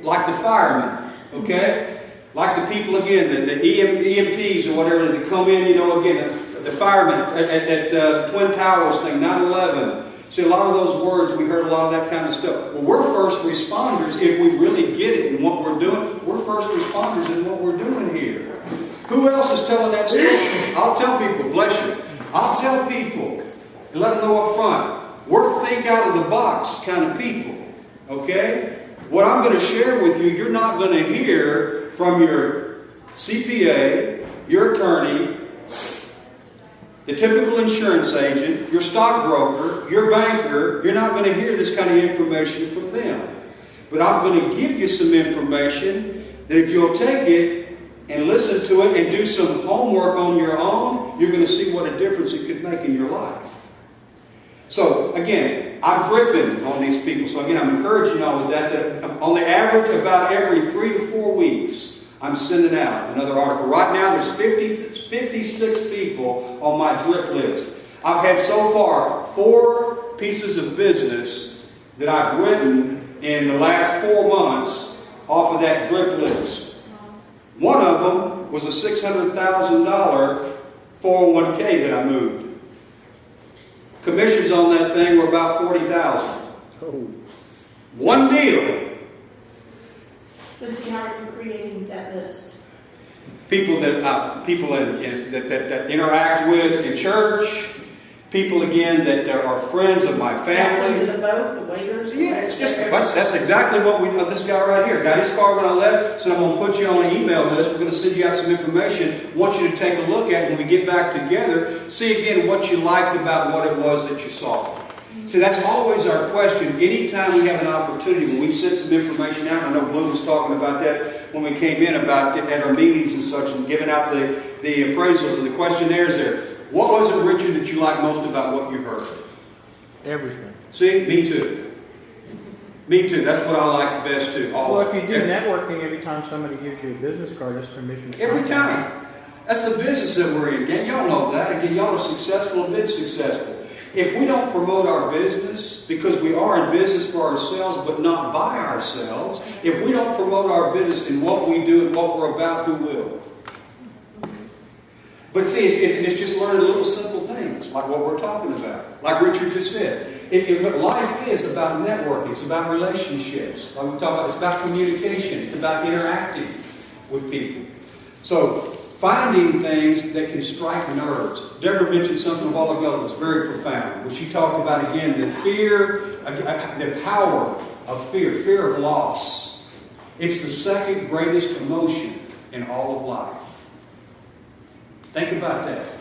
Like the firemen, okay? Like the people, again, the EMTs or whatever that come in, you know, again, the firemen at the Twin Towers thing, 9/11. See, a lot of those words, we heard a lot of that kind of stuff. Well, we're first responders if we really get it in what we're doing. We're first responders in what we're doing here. Who else is telling that story? I'll tell people, bless you. I'll tell people and let them know up front. We're think out of the box kind of people, okay? What I'm going to share with you, you're not going to hear from your CPA, your attorney, the typical insurance agent, your stockbroker, your banker. You're not going to hear this kind of information from them. But I'm going to give you some information that if you'll take it and listen to it and do some homework on your own, you're going to see what a difference it could make in your life. So, again, I'm dripping on these people. So, again, I'm encouraging y'all with that on the average, about every 3 to 4 weeks, I'm sending out another article. Right now, there's 56 people on my drip list. I've had so far 4 pieces of business that I've written in the last 4 months off of that drip list. One of them was a $600,000 401k that I moved. Commissions on that thing were about $40,000. Oh. One deal. Let's see, how are you creating that list? People that that interact with in church. People again that are friends of my Captains family. of the boat, the waiters? Yeah, it's just that's exactly what we do. This guy right here got his card when I left. Said I'm going to put you on an email list. We're going to send you out some information. Want you to take a look at it when we get back together. See again what you liked about what it was that you saw. See, that's always our question. Anytime we have an opportunity, when we send some information out, I know Bloom was talking about that when we came in about it at our meetings and such, and giving out the appraisals and the questionnaires there. What was it, Richard, that you liked most about what you heard? Everything. See, me too. Me too. That's what I like best too. Well, if you do networking every time somebody gives you a business card, that's permission to Every contact. time. That's the business that we're in. Again, y'all know that. Again, y'all are successful and been successful. If we don't promote our business, because we are in business for ourselves but not by ourselves, if we don't promote our business in what we do and what we're about, who will? But see, it's just learning little simple things, like what we're talking about. Like Richard just said. Life is about networking. It's about relationships. Like we talk about, it's about communication. It's about interacting with people. So, finding things that can strike nerves. Deborah mentioned something a while ago that was very profound. When she talked about, again, the fear, the power of fear of loss. It's the second greatest emotion in all of life. Think about that.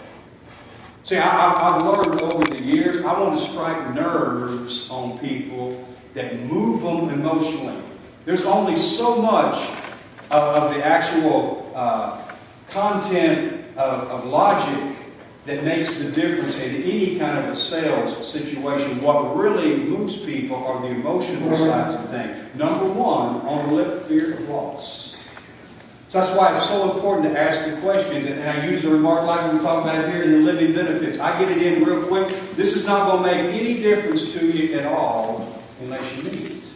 See, I've learned over the years, I want to strike nerves on people that move them emotionally. There's only so much of the actual content of logic that makes the difference in any kind of a sales situation. What really moves people are the emotional sides of things. Number one, on the lip, fear of loss. So that's why it's so important to ask the questions. And I use a remark like we talk about here in the living benefits. I get it in real quick. This is not going to make any difference to you at all unless you need it.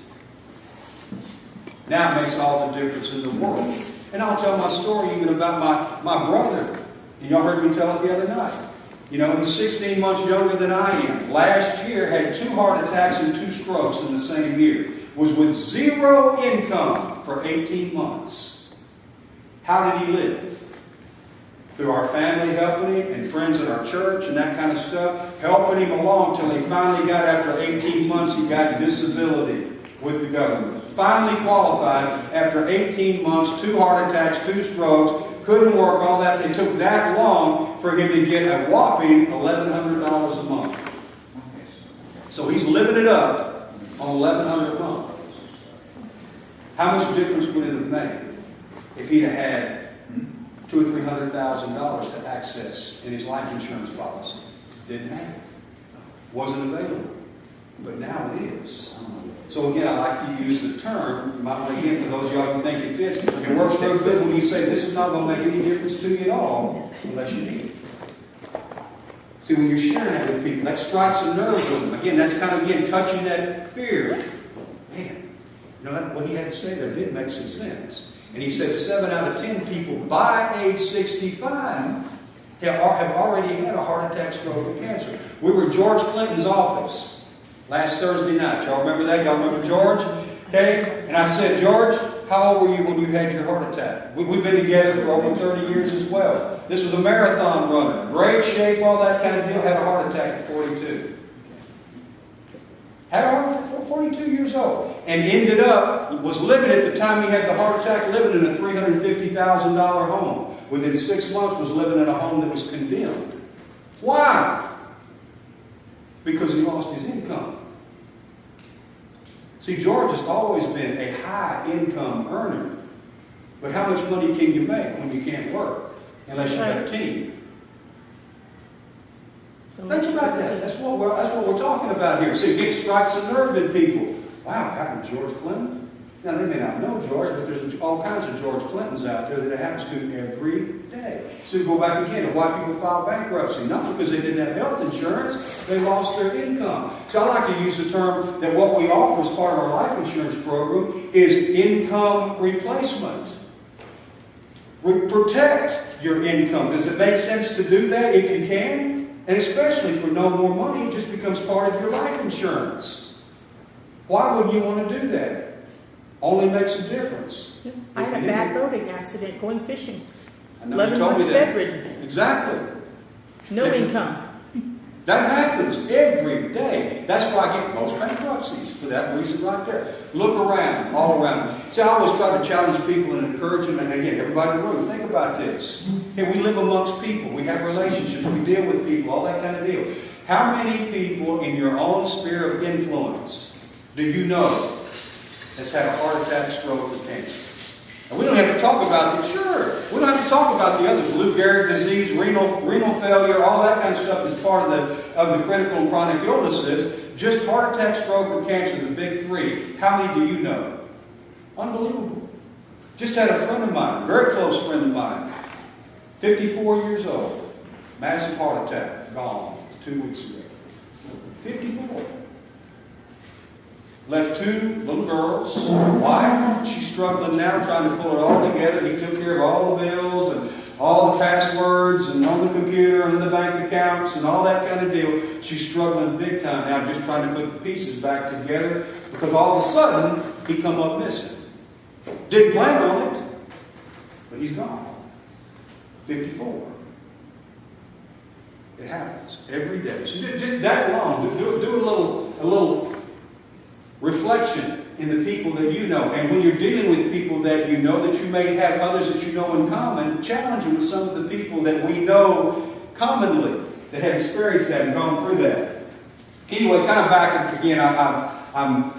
Now it makes all the difference in the world. And I'll tell my story even about my brother. And y'all heard me tell it the other night. You know, he's 16 months younger than I am. Last year had 2 heart attacks and 2 strokes in the same year. Was with 0 income for 18 months. How did he live? Through our family helping him and friends at our church and that kind of stuff. Helping him along till he finally got, after 18 months, he got disability with the government. Finally qualified after 18 months, 2 heart attacks, 2 strokes, couldn't work, all that. It took that long for him to get a whopping $1,100 a month. So he's living it up on $1,100 a month. How much difference would it have made if he'd have had $200,000 or $300,000 to access in his life insurance policy? Didn't have it. Wasn't available. But now it is. So again, I like to use the term, again, for those of y'all who think it fits, it works very good when you say this is not going to make any difference to you at all unless you need it. See, when you're sharing that with people, that strikes a nerve with them. Again, that's kind of, again, touching that fear. Man, you know, what he had to say there did make some sense. And he said 7 out of 10 people by age 65 have already had a heart attack, stroke, or cancer. We were at George Clinton's office last Thursday night. Y'all remember that? Y'all remember George? Okay? And I said, George, how old were you when you had your heart attack? We've been together for over 30 years as well. This was a marathon runner. Great shape, all that kind of deal. Had a heart attack at 42. Had a heart attack at 42 years old. And ended up, was living at the time he had the heart attack, living in a $350,000 home. Within 6 months was living in a home that was condemned. Why? Because he lost his income. See, George has always been a high-income earner. But how much money can you make when you can't work? Unless you have a team. Think about that. That's what we're talking about here. See, it strikes a nerve in people. Wow, how did George Clinton? Now, they may not know George, but there's all kinds of George Clintons out there that it happens to every day. So go back again to why people file bankruptcy. Not because they didn't have health insurance, they lost their income. So I like to use the term that what we offer as part of our life insurance program is income replacement. We protect your income. Does it make sense to do that if you can? And especially for no more money, it just becomes part of your life insurance. Why would you want to do that? Only makes a difference. I had a bad boating accident going fishing. I know 11 you told me months that. bedridden. Exactly. No income. That happens every day. That's why I get most bankruptcies, for that reason right there. Look around, all around. See, I always try to challenge people and encourage them, and again, everybody in the room, think about this. Okay, we live amongst people, we have relationships, we deal with people, all that kind of deal. How many people in your own sphere of influence do you know has had a heart attack, stroke, or cancer? And we don't have to talk about them, sure. We don't have to talk about the others. Lou Gehrig disease, renal failure, all that kind of stuff is part of the critical and chronic illnesses. Just heart attack, stroke, or cancer, the big three. How many do you know? Unbelievable. Just had a friend of mine, a very close friend of mine, 54 years old, massive heart attack, gone 2 weeks ago. 54. Left 2 little girls, wife. She's struggling now, trying to pull it all together. He took care of all the bills and all the passwords and on the computer and the bank accounts and all that kind of deal. She's struggling big time now, just trying to put the pieces back together because all of a sudden he come up missing. Didn't plan on it, but he's gone. 54. It happens every day. So just that long, do a little reflection in the people that you know. And when you're dealing with people that you know, that you may have others that you know in common, challenge them with some of the people that we know commonly that have experienced that and gone through that. Anyway, kind of back again, I'm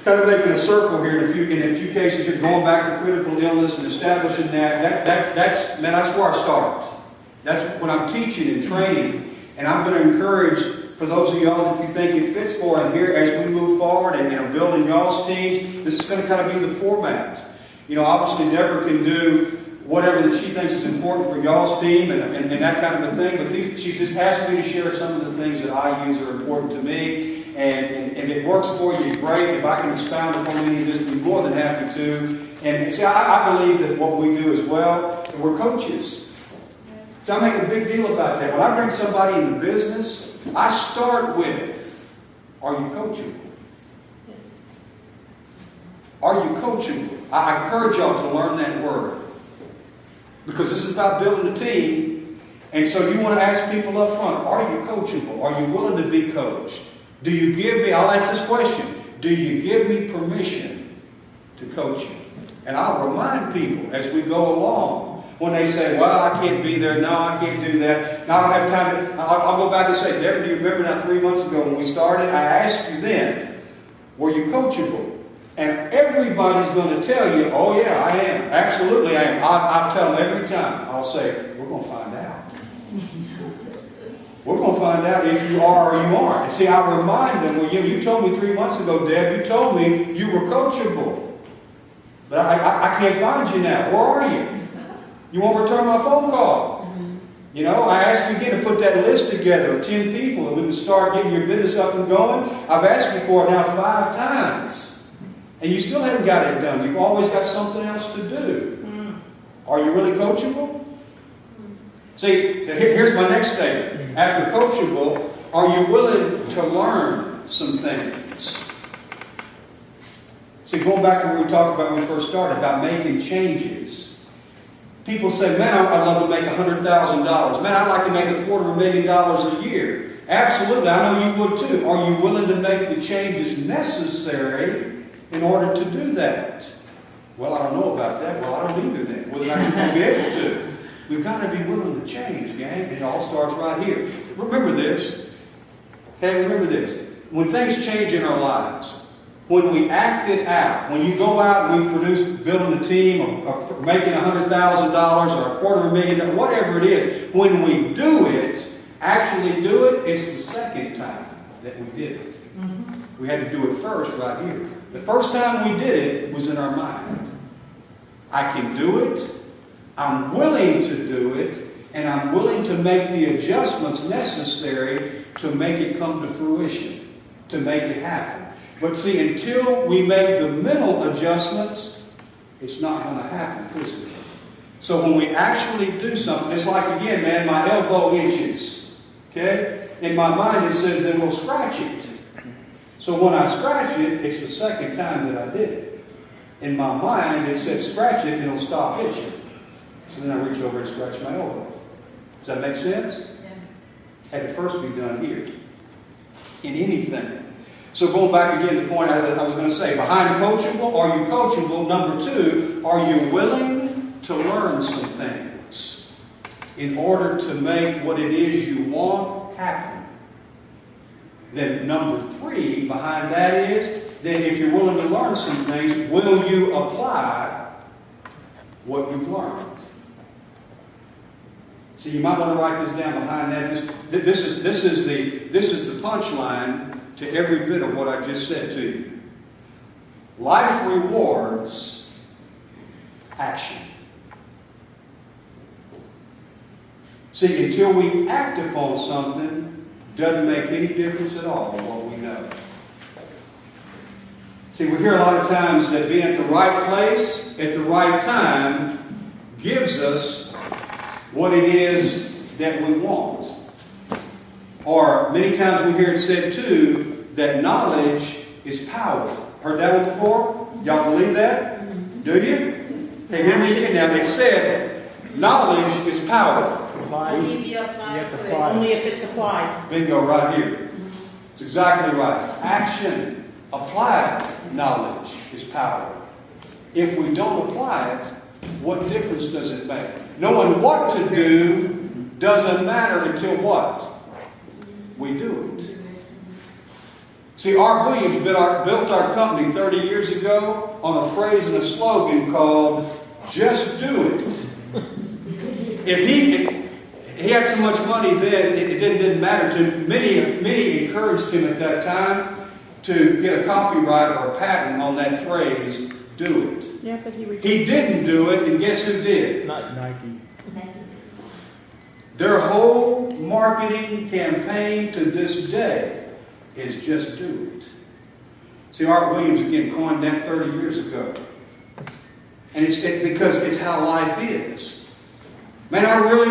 kind of making a circle here in a few cases here, going back to critical illness and establishing that's where I start. That's when I'm teaching and training, and I'm going to encourage for those of y'all that you think it fits for, and here as we move forward and building y'all's teams, this is going to kind of be the format. You know, obviously Deborah can do whatever that she thinks is important for y'all's team and that kind of a thing, but she just asked me to share some of the things that I use are important to me, and if it works for you, great. If I can expound upon any of this, I'd be more than happy to. And see, I believe that what we do as well, that we're coaches. So I make a big deal about that. When I bring somebody in the business, I start with, are you coachable? Are you coachable? I encourage y'all to learn that word. Because this is about building a team. And so you want to ask people up front, are you coachable? Are you willing to be coached? Do you give me, I'll ask this question, do you give me permission to coach you? And I'll remind people as we go along. When they say, well, I can't be there. No, I can't do that. No, I don't have time to. I'll go back and say, Deborah, do you remember now 3 months ago when we started? I asked you then, were you coachable? And everybody's going to tell you, oh yeah, I am. Absolutely I am. I'll tell them every time. I'll say, we're going to find out. We're going to find out if you are or you aren't. And see, I remind them, well, you told me 3 months ago, Deb, you told me you were coachable. But I can't find you now. Where are you? You won't return my phone call. You know, I asked you again to put that list together of 10 people that we can start getting your business up and going. I've asked you for it now 5 times. And you still haven't got it done. You've always got something else to do. Are you really coachable? See, here's my next statement. After coachable, are you willing to learn some things? See, going back to what we talked about when we first started, about making changes. People say, man, I'd love to make $100,000. Man, I'd like to make $250,000 a year. Absolutely, I know you would too. Are you willing to make the changes necessary in order to do that? Well, I don't know about that. Well, I don't either then. Whether or not you're going to be able to. We've got to be willing to change, gang. And it all starts right here. Remember this. Okay, remember this. When things change in our lives, when we act it out, when you go out and we produce, building a team, or making $100,000 or $250,000, whatever it is, when we do it, actually do it, it's the second time that we did it. We had to do it first right here. The first time we did it was in our mind. I can do it, I'm willing to do it, and I'm willing to make the adjustments necessary to make it come to fruition, to make it happen. But see, until we make the mental adjustments, it's not going to happen physically. So when we actually do something, it's like, again, man, my elbow itches. Okay? In my mind, it says, then we'll scratch it. So when I scratch it, it's the second time that I did it. In my mind, it says, scratch it, and it'll stop itching. So then I reach over and scratch my elbow. Does that make sense? Yeah. Had to first be done here. In anything. So going back again to the point I was going to say, behind coachable, are you coachable? Number two, are you willing to learn some things in order to make what it is you want happen? Then number three, behind that is, then if you're willing to learn some things, will you apply what you've learned? So you might want to write this down behind that. This is the punchline to every bit of what I just said to you. Life rewards action. See, until we act upon something, doesn't make any difference at all in what we know. See, we hear a lot of times that being at the right place at the right time gives us what it is that we want. Or many times we hear it said too, that knowledge is power. Heard that one before? Y'all believe that? Do you? Okay, hear me again now. It said, knowledge is power. If you apply have to to apply. it. Only if it's applied. Bingo, right here. It's exactly right. Action, applied knowledge is power. If we don't apply it, what difference does it make? Knowing what to do doesn't matter until what? We do it. See, Art Williams built our company 30 years ago on a phrase and a slogan called, just do it. If he had so much money then, it didn't matter to him. Many encouraged him at that time to get a copyright or a patent on that phrase, do it. Yeah, but He didn't do it, and guess who did? Nike. Their whole marketing campaign to this day is just do it. See, Art Williams, again, coined that 30 years ago. And it's because it's how life is. Man, I really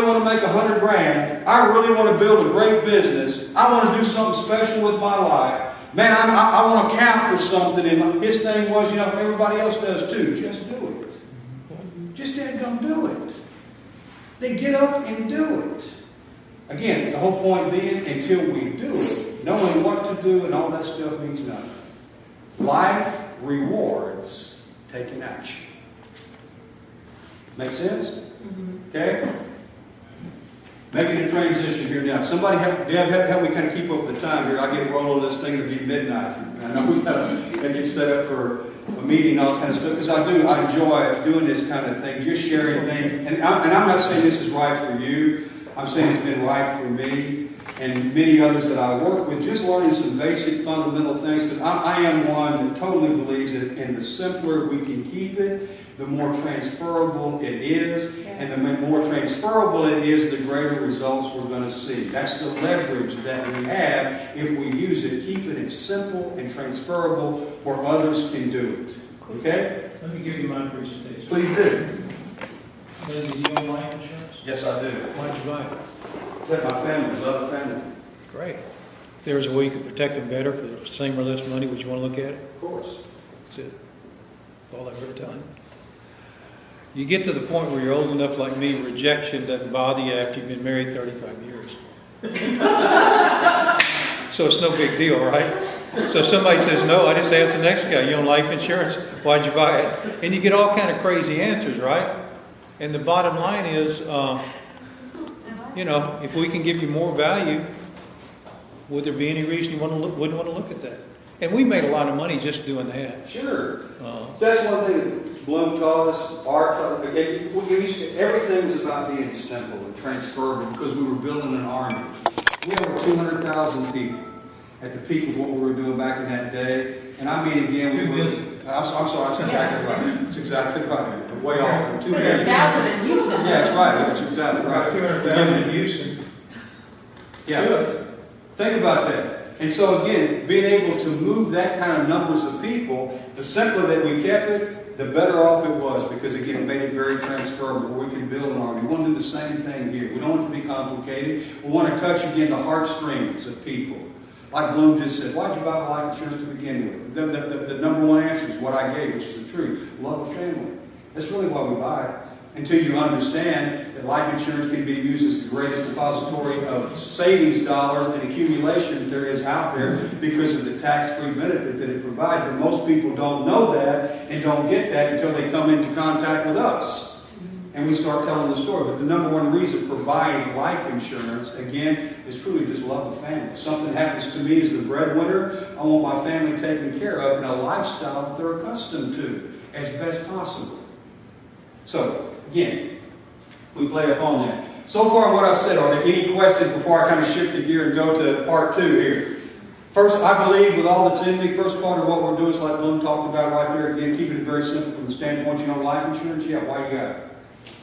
want to make $100 grand. I really want to build a great business. I want to do something special with my life. Man, I want to count for something. And his thing was, everybody else does too. Just do it. Just dadgum do it. Then get up and do it. Again, the whole point being, until we do it, knowing what to do and all that stuff means nothing. Life rewards taking action. Make sense? Okay? Making a transition here now. Somebody help me kind of keep up with the time here. I get rolling this thing to be midnight. I know we got to get set up for a meeting and all kind of stuff, because I enjoy doing this kind of thing, just sharing things. And I'm not saying this is right for you. I'm saying it's been right for me and many others that I work with, just learning some basic fundamental things, because I am one that totally believes that in the simpler we can keep it, the more transferable it is, and the more transferable it is, the greater results we're going to see. That's the leverage that we have if we use it, keeping it simple and transferable where others can do it. Okay? Let me give you my presentation. Please do. Do you own life insurance? Yes, I do. Why'd you buy it? Let my family, love the family. Great. If there was a way you could protect them better for the same or less money, would you want to look at it? Of course. That's it. That's all I've ever done. You get to the point where you're old enough like me, rejection doesn't bother you after you've been married 35 years. So it's no big deal, right? So somebody says, no, I just asked the next guy, you own life insurance? Why'd you buy it? And you get all kind of crazy answers, right? And the bottom line is, if we can give you more value, would there be any reason you wouldn't want to look at that? And we made a lot of money just doing that. Sure. So that's one thing that Bloom taught us, Art taught us. Everything was about being simple and transferable, because we were building an army. We have over 200,000 people. at the peak of what we were doing back in that day. And I mean, again, we 2 were, million. I'm sorry, that's exactly right. That's exactly right. We're way off. 2 But million. 1,000 in Houston. Yeah, that's right. That's exactly About right. 200,000 in Houston. Yeah. Should. Think about that. And so again, being able to move that kind of numbers of people, the simpler that we kept it, the better off it was, because again, it made it very transferable, where we can build an army. We want to do the same thing here. We don't want it to be complicated. We want to touch again the heartstrings of people. Like Bloom just said, why'd you buy life insurance to begin with? The number one answer is what I gave, which is the truth. Love of family. That's really why we buy it. Until you understand that life insurance can be used as the greatest depository of savings dollars and accumulation there is out there because of the tax-free benefit that it provides. But most people don't know that and don't get that until they come into contact with us. And we start telling the story. But the number one reason for buying life insurance, again, is truly just love of family. If something happens to me as the breadwinner, I want my family taken care of in a lifestyle that they're accustomed to as best possible. So, again, we play upon that. So far what I've said, are there any questions before I kind of shift the gear and go to part 2 here? First, I believe with all that's in me, first part of what we're doing is like Bloom talked about right there again, keeping it very simple from the standpoint, you know, life insurance, yeah, why you got it?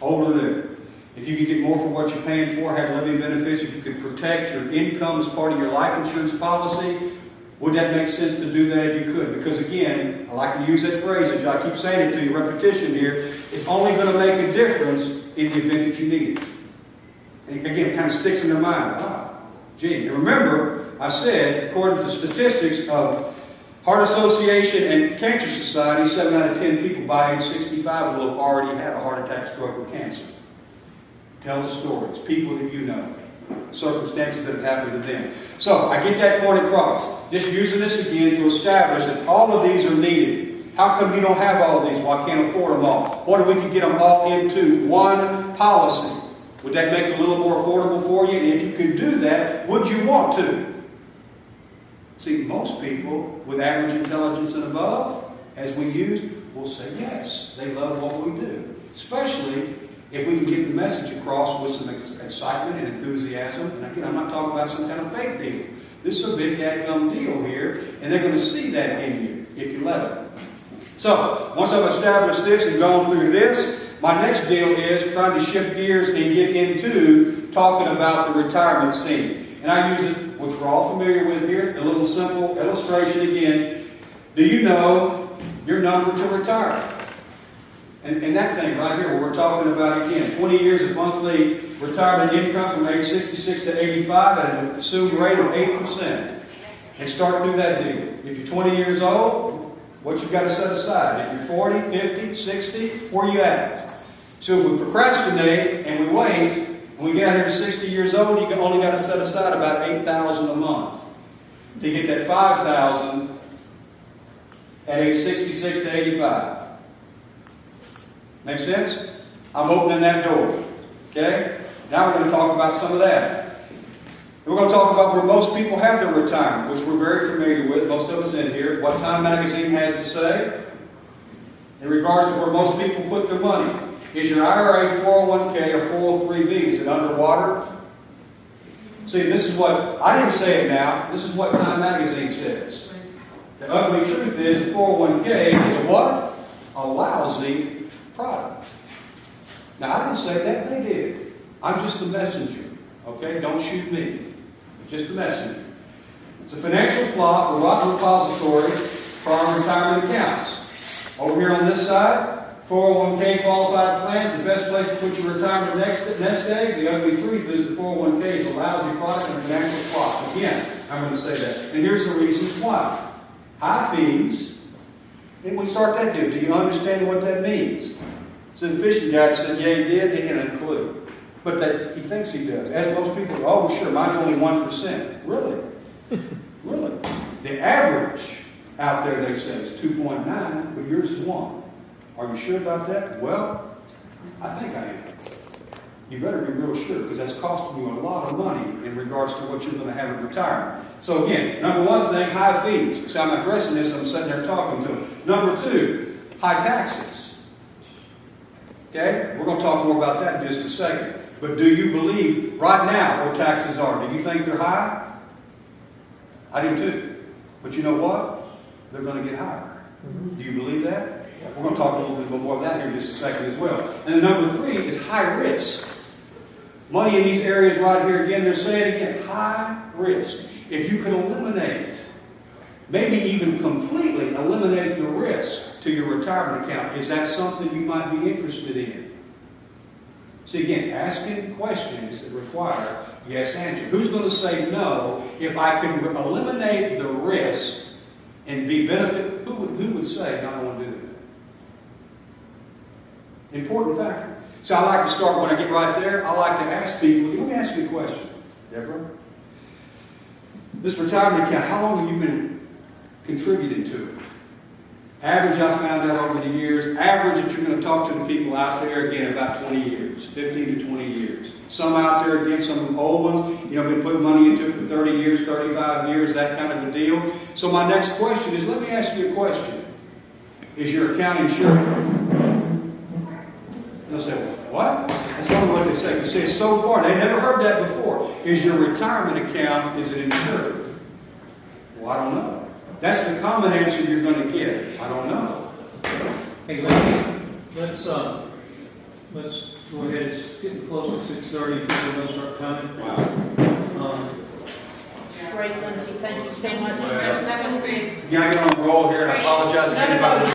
Old or new. If you could get more for what you're paying for, have living benefits, if you could protect your income as part of your life insurance policy, would that make sense to do that if you could? Because again, I like to use that phrase, as I keep saying it to you, repetition here, it's only going to make a difference in the event that you need it. And again, it kind of sticks in their mind. Wow, gee. And remember, I said, according to the statistics of Heart Association and Cancer Society, 7 out of 10 people by age 65 will have already had a heart attack, stroke, or cancer. Tell the stories, people that you know, circumstances that have happened to them. So, I get that point across. Just using this again to establish that all of these are needed. How come you don't have all of these? Well, I can't afford them all. What if we could get them all into one policy? Would that make it a little more affordable for you? And if you could do that, would you want to? See, most people with average intelligence and above, as we use, will say yes. They love what we do. Especially if we can get the message across with some excitement and enthusiasm. And again, I'm not talking about some kind of fake deal. This is a big dadgum deal here, and they're going to see that in you if you let them. So, once I've established this and gone through this, my next deal is trying to shift gears and get into talking about the retirement scene. And I use it, which we're all familiar with here, the little simple illustration again. Do you know your number to retire? And that thing right here, where we're talking about again, 20 years of monthly retirement income from age 66 to 85 at an assumed rate of 8%. And start through that deal. If you're 20 years old, what you've got to set aside. If you're 40, 50, 60, where you at? So if we procrastinate and we wait, when we get out here to 60 years old, you only got to set aside about $8,000 a month to get that $5,000 at age 66 to 85. Make sense? I'm opening that door. Okay? Now we're going to talk about some of that. We're going to talk about where most people have their retirement, which we're very familiar with, most of us in here, what Time Magazine has to say in regards to where most people put their money. Is your IRA, 401k, or 403b, is it underwater? See, this is what, I didn't say it now, this is what Time Magazine says. The ugly truth is that 401k is a what? A lousy product. Now, I didn't say that, they did. I'm just the messenger, okay? Don't shoot me. Just the messenger. It's a financial flop, a rotten repository for our retirement accounts. Over here on this side, 401k qualified plans, the best place to put your retirement next day. The ugly truth is the 401k is a lousy product and a financial flop. Again, I'm going to say that. And here's the reasons why. High fees. And we start that deal. Do you understand what that means? So the fishing guy said, yeah, he did. He didn't have a clue. But that he thinks he does. As most people go, oh, well, sure, mine's only 1%. Really? Really? The average out there, they say, is 2.9, but yours is 1. Are you sure about that? Well, I think I am. You better be real sure, because that's costing you a lot of money in regards to what you're going to have in retirement. So again, number one thing, high fees. So I'm addressing this, I'm sitting there talking to them. Number two, high taxes. Okay? We're going to talk more about that in just a second. But do you believe right now what taxes are? Do you think they're high? I do too. But you know what? They're going to get higher. Do you believe that? We're going to talk a little bit more of that here in just a second as well. And number 3 is high risk. Money in these areas right here, again, they're saying again, high risk. If you can eliminate, maybe even completely eliminate the risk to your retirement account, is that something you might be interested in? See, again, asking questions that require yes answer. Who's going to say no if I can eliminate the risk and be benefit? Who would say, no, I don't want to do that? Important factor. So I like to start when I get right there. I like to ask people, let me ask you a question, Deborah. This retirement account, how long have you been contributing to it? Average, I found out over the years, average that you're going to talk to the people out there, again, about 20 years, 15 to 20 years. Some out there, again, some of the old ones, been putting money into it for 30 years, 35 years, that kind of a deal. So my next question is, let me ask you a question. Is your account insured? They'll say, what? That's only what they say. You say, so far, they never heard that before. Is your retirement account, is it insured? Well, I don't know. That's the common answer you're going to get. I don't know. Hey, let's go ahead. It's getting close to 6:30. People will start coming. Wow. Great, Lindsay, thank you so much. That was great. Yeah, I get on a roll here, and I apologize again if I